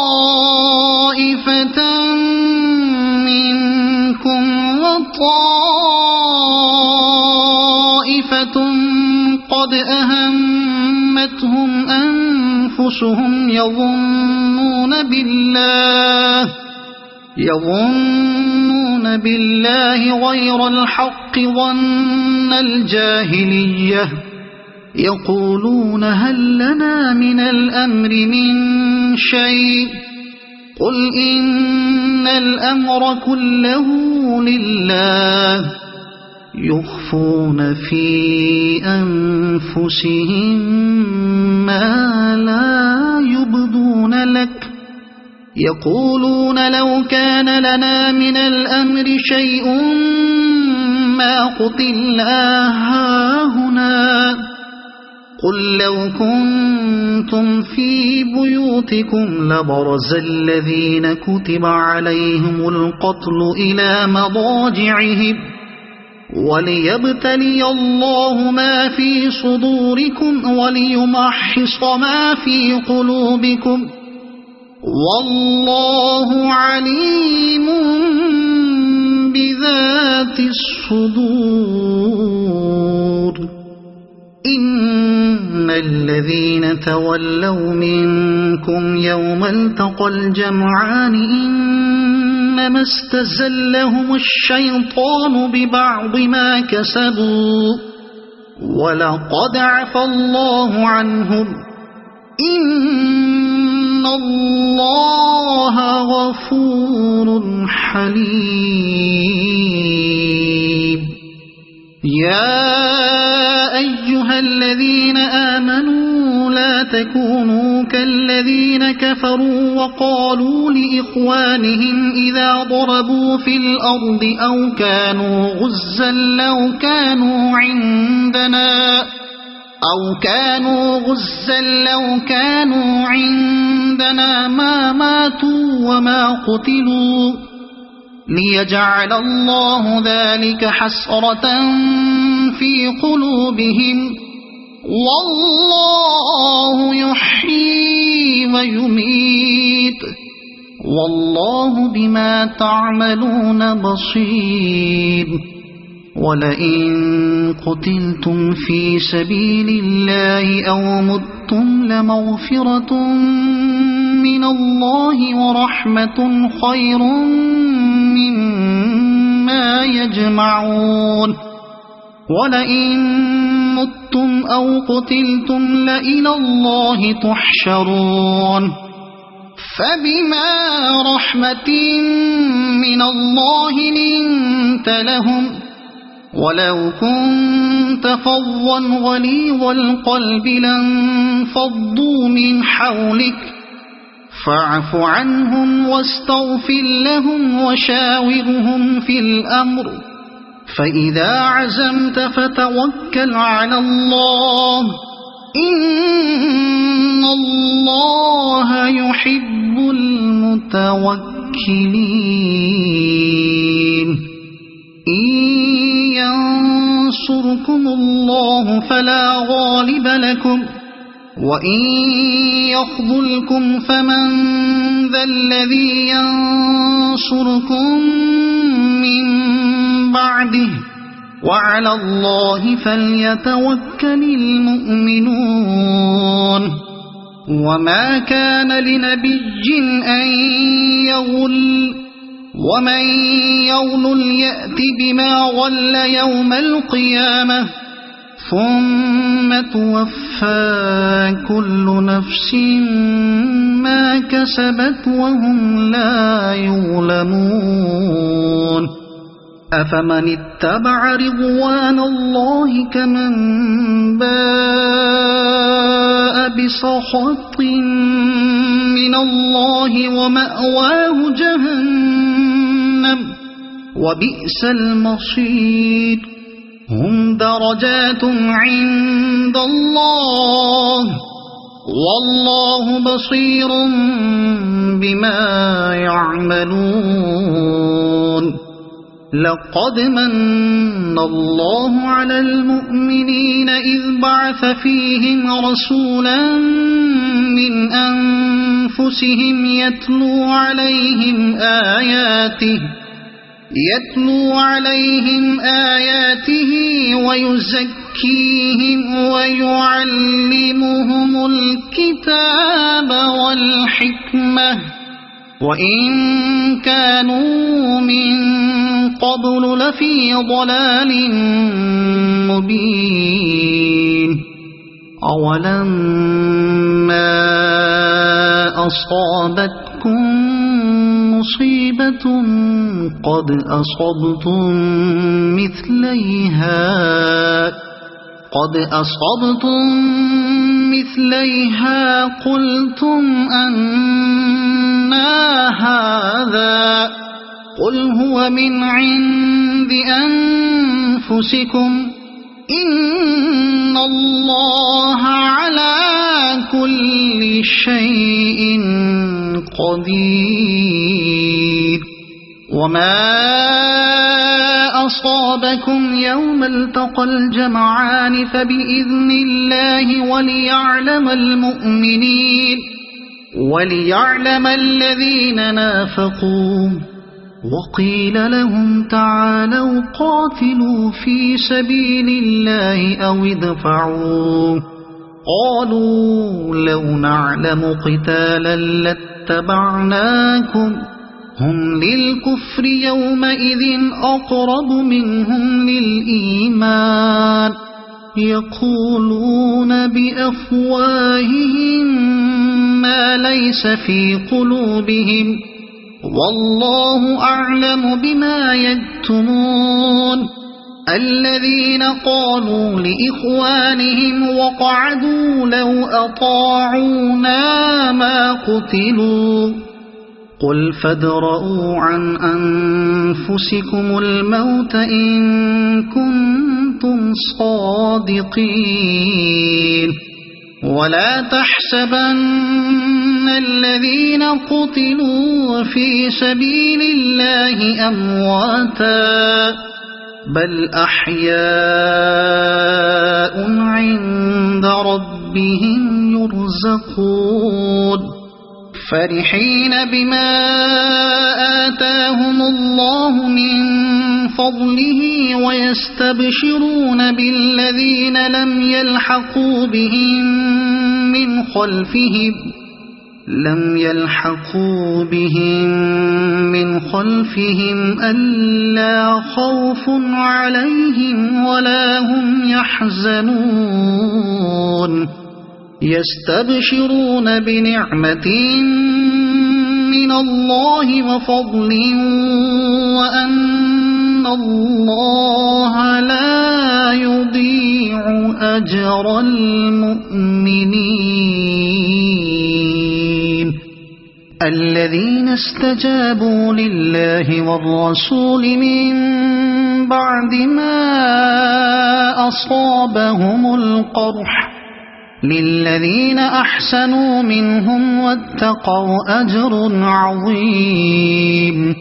قد أهمتهم أنفسهم يظنون بالله غير الحق ظن الجاهلية يقولون هل لنا من الأمر من شيء قل إن الأمر كله لله يخفون في أنفسهم ما لا يبدون لك يقولون لو كان لنا من الأمر شيء ما قتلنا هاهنا قل لو كنتم في بيوتكم لبرز الذين كتب عليهم القتل إلى مضاجعهم وليبتلي الله ما في صدوركم وليمحص ما في قلوبكم والله عليم بذات الصدور إن الذين تولوا منكم يوم التقى الجمعان إنما استزلهم الشيطان ببعض ما كسبوا ولقد عفى الله عنهم إن الله غفور حليم يا أيها الذين آمنوا لا تكونوا كالذين كفروا وقالوا لإخوانهم إذا ضربوا في الأرض أو كانوا غزا لو كانوا عندنا ما ماتوا وما قتلوا ليجعل الله ذلك حسرة في قلوبهم والله يحيي ويميت والله بما تعملون بصير ولئن قتلتم في سبيل الله أو متم لمغفرة من الله ورحمة خير مما يجمعون ولئن متم أو قتلتم لإلى الله تحشرون فبما رحمة من الله لنت لهم ولو كنت فظا غليظ القلب لانفضوا من حولك فاعف عنهم واستغفر لهم وشاورهم في الأمر فإذا عزمت فتوكل على الله إن الله يحب المتوكلين إن ينصركم الله فلا غالب لكم وإن يخذلكم فمن ذا الذي ينصركم من بعده وعلى الله فليتوكل المؤمنون وما كان لنبي أن يغل ومن يغل يأت بما غل يوم القيامة ثم توفى كل نفس ما كسبت وهم لا يظلمون أفمن اتبع رضوان الله كمن باء بسخط من الله ومأواه جهنم وبئس المصير هم درجات عند الله والله بصير بما يعملون لقد من الله على المؤمنين إذ بعث فيهم رسولا من أنفسهم يتلو عليهم آياته ويزكيهم ويعلمهم الكتاب والحكمة وإن كانوا من قبل لفي ضلال مبين أولما أصابتكم مصيبة قد أصبتم مثليها قلتم أنى هذا قل هو من عند أنفسكم إن الله على كل شيء قدير وما أصابكم يوم التقى الجمعان فبإذن الله وليعلم المؤمنين وليعلم الذين نافقوا وقيل لهم تعالوا قاتلوا في سبيل الله أو ادفعوا قالوا لو نعلم قتالا لاتبعناكم هم للكفر يومئذ أقرب منهم للإيمان يقولون بأفواههم ما ليس في قلوبهم والله أعلم بما يكتمون الذين قالوا لإخوانهم وقعدوا لو أطاعونا ما قتلوا قل فادرءوا عن أنفسكم الموت إن كنتم صادقين ولا تحسبن الذين قتلوا في سبيل الله أمواتا بل أحياء عند ربهم يرزقون فرحين بما آتاهم الله من فضله ويستبشرون بالذين لم يلحقوا بهم من خلفهم ألا خوف عليهم ولا هم يحزنون يستبشرون بنعمة من الله وفضل وأن الله لا يضيع أجر المؤمنين الذين استجابوا لله والرسول من بعد ما أصابهم القرح للذين أحسنوا منهم واتقوا أجر عظيم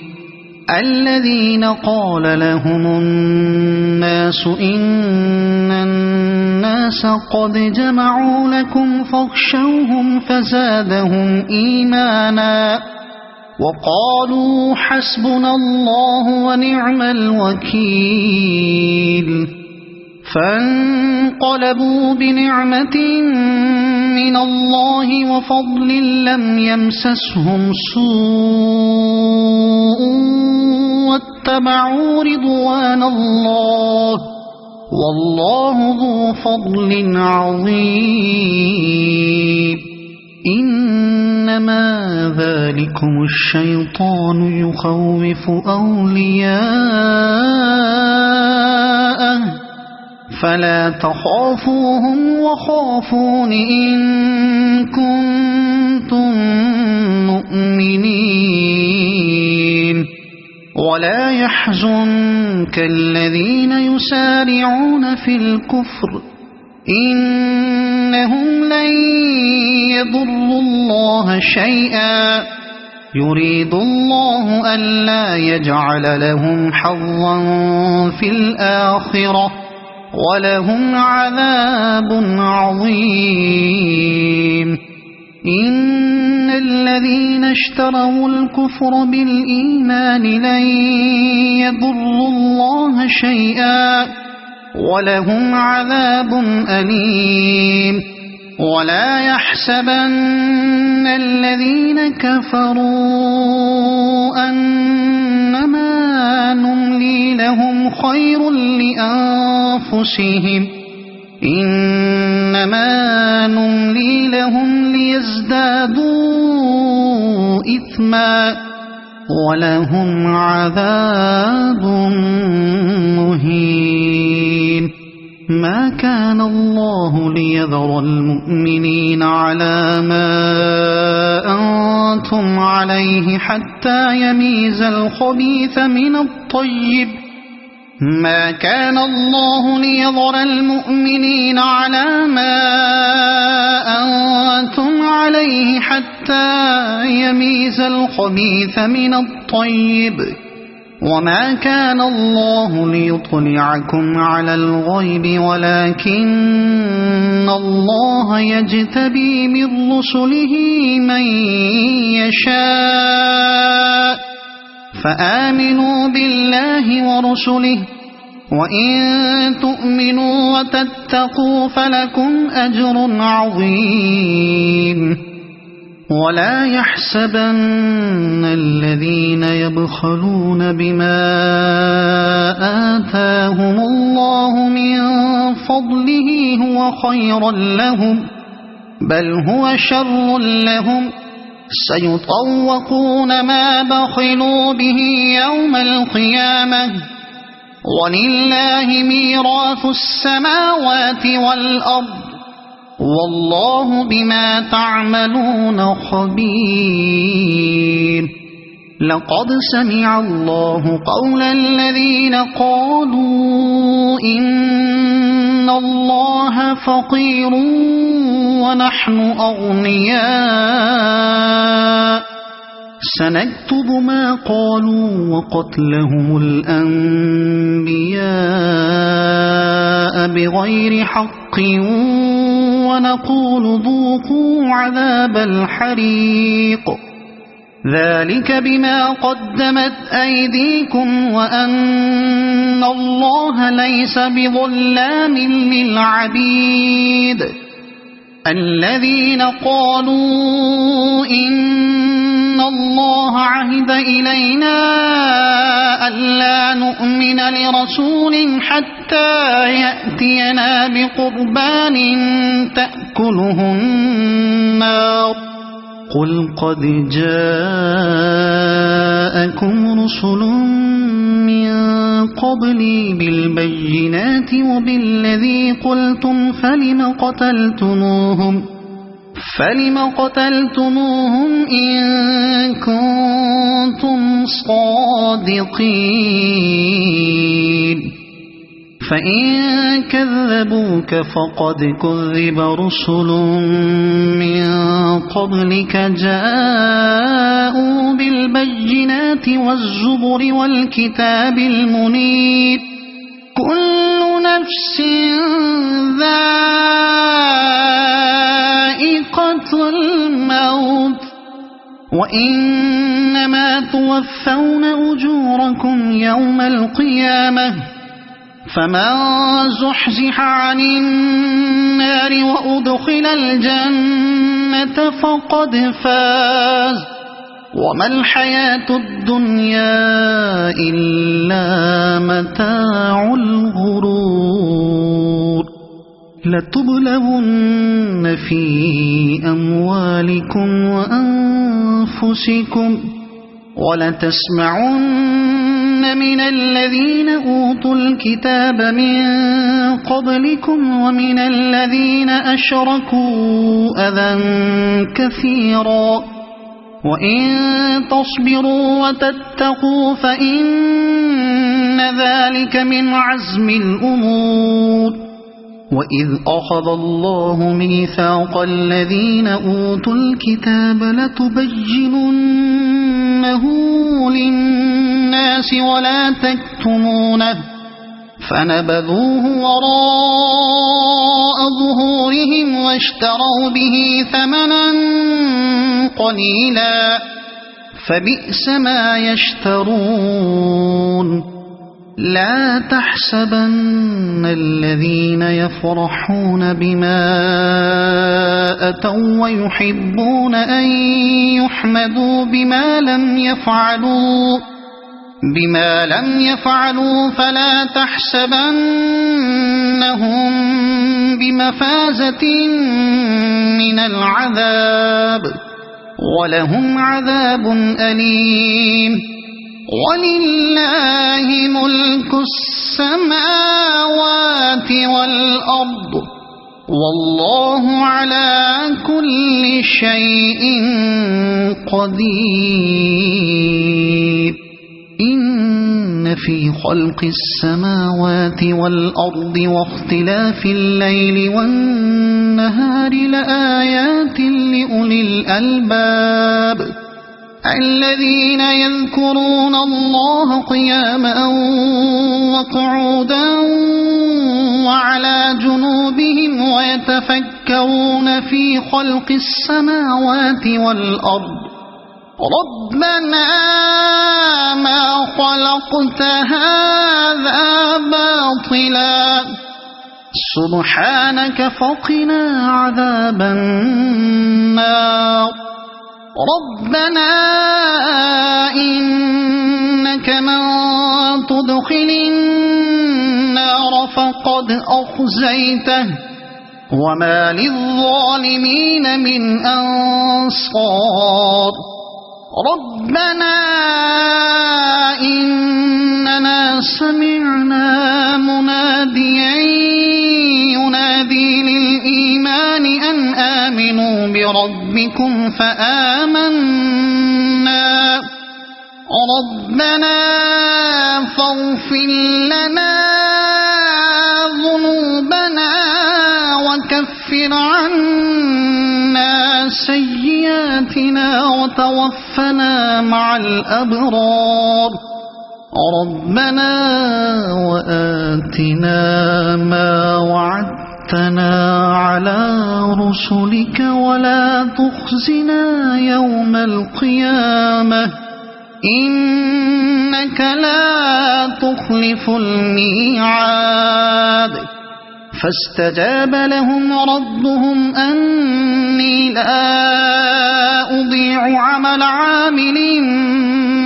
الذين قال لهم الناس إن الناس قد جمعوا لكم فاخشوهم فزادهم إيمانا وقالوا حسبنا الله ونعم الوكيل فانقلبوا بنعمة من الله وفضل لم يمسسهم سوء واتبعوا رضوان الله والله ذو فضل عظيم إنما ذلكم الشيطان يخوف أولياءه فلا تخافوهم وخافون إن كنتم مؤمنين ولا يحزنك الذين يسارعون في الكفر إنهم لن يضروا الله شيئا يريد الله ألا يجعل لهم حظا في الآخرة ولهم عذاب عظيم إن الذين اشتروا الكفر بالإيمان لن يضروا الله شيئا ولهم عذاب أليم ولا يحسبن الذين كفروا أنما نملي لهم خير لأنفسهم إنما نملي لهم ليزدادوا إثما ولهم عذاب مهين ما كان الله ليذر المؤمنين على ما أنتم عليه حتى يميز الخبيث من الطيب ما كان الله ليذر المؤمنين على ما أنتم عليه حتى يميز الخبيث من الطيب وما كان الله ليطلعكم على الغيب ولكن الله يجتبي من رسله من يشاء فآمنوا بالله ورسله وإن تؤمنوا وتتقوا فلكم أجر عظيم ولا يحسبن الذين يبخلون بما آتاهم الله من فضله هو خيرا لهم بل هو شر لهم سيطوقون ما بخلوا به يوم القيامة ولله ميراث السماوات والأرض والله بما تعملون خبير لقد سمع الله قول الذين قالوا إن الله فقير ونحن أغنياء سنكتب ما قالوا وقتلهم الأنبياء بغير حق ونقول ذوقوا عذاب الحريق ذلك بما قدمت أيديكم وأن الله ليس بظلام للعبيد الذين قالوا إن الله عهد إلينا ألا نؤمن لرسول حتى يأتينا بقربان تأكله النار قل قد جاءكم رسل من قبلي بالبينات وبالذي قلتم فلم قتلتموهم إن كنتم صادقين فإن كذبوك فقد كذب رسل من قبلك جاءوا بالبينات والزبر والكتاب المنير كل نفس ذائقة الموت وإنما توفون أجوركم يوم القيامة فمن زحزح عن النار وأدخل الجنة فقد فاز وما الحياة الدنيا إلا متاع الغرور لتبلغن في أموالكم وأنفسكم ولتسمعن من الذين أوتوا الكتاب من قبلكم ومن الذين أشركوا أذى كثيرا وإن تصبروا وتتقوا فإن ذلك من عزم الأمور وإذ أخذ الله ميثاق الذين أوتوا الكتاب لتبيننه للناس ولا تكتمونه فنبذوه وراء ظهورهم واشتروا به ثمنا قليلا فبئس ما يشترون لا تحسبن الذين يفرحون بما أتوا ويحبون أن يحمدوا بما لم يفعلوا فلا تحسبنهم بمفازة من العذاب ولهم عذاب أليم ولله ملك السماوات والأرض والله على كل شيء قدير إن في خلق السماوات والأرض واختلاف الليل والنهار لآيات لأولي الألباب الذين يذكرون الله قياما وقعودا وعلى جنوبهم ويتفكرون في خلق السماوات والأرض ربنا ما خلقت هذا باطلا سبحانك فقنا عذاب النار ربنا إنك من تدخل النار فقد أخزيته وما للظالمين من أنصار ربنا إننا سمعنا مناديا ينادي للإيمان أن آمنوا بربكم فآمنا ربنا فاغفر لنا ذنوبنا وكفر عنا سيئاتنا وتوفنا مع الأبرار ربنا وآتنا ما وعدتنا على رسلك ولا تخزنا يوم القيامة إنك لا تخلف الميعاد فاستجاب لهم ربهم أني لا أضيع عمل عامل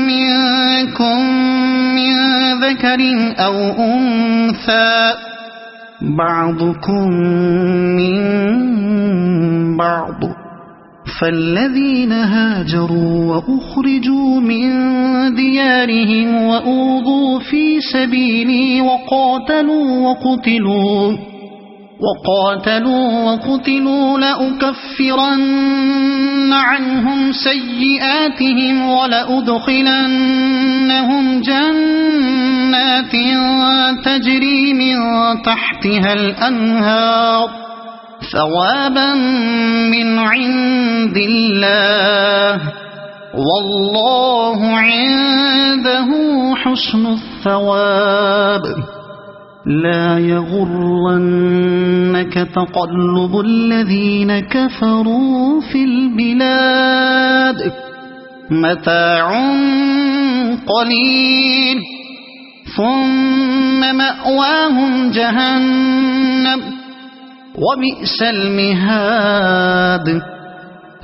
منكم من ذكر أو أنثى بعضكم من بعض فالذين هاجروا وأخرجوا من ديارهم وأوذوا في سبيلي وقاتلوا لأكفرن عنهم سيئاتهم ولأدخلنهم جنات تجري من تحتها الأنهار ثوابا من عند الله والله عنده حسن الثواب لا يغرنك تقلب الذين كفروا في البلاد متاع قليل ثم مأواهم جهنم وبئس المهاد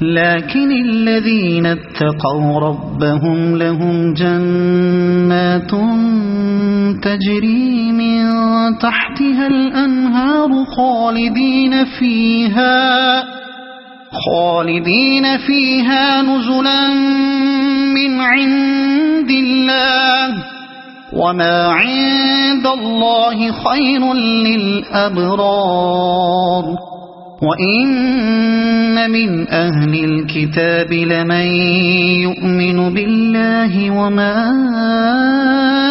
لكن الذين اتقوا ربهم لهم جنات تجري من تحتها الأنهار خالدين فيها نزلا من عند الله وما عند الله خير للأبرار وإن من أهل الكتاب لمن يؤمن بالله وما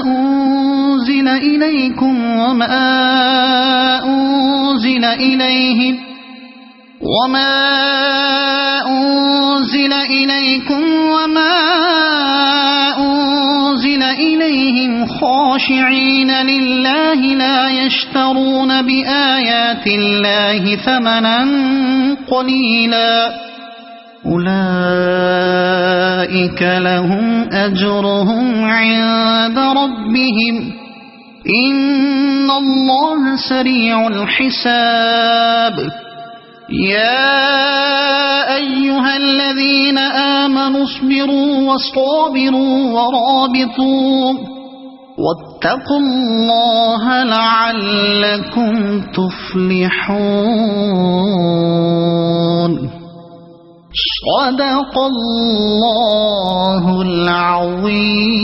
أنزل إليكم وما أنزل إليهم خاشعين لله لا يشترون بآيات الله ثمنا قليلا أولئك لهم أجرهم عند ربهم إن الله سريع الحساب يا أيها الذين آمنوا اصبروا وصابروا ورابطوا واتقوا الله لعلكم تفلحون صدق الله العظيم.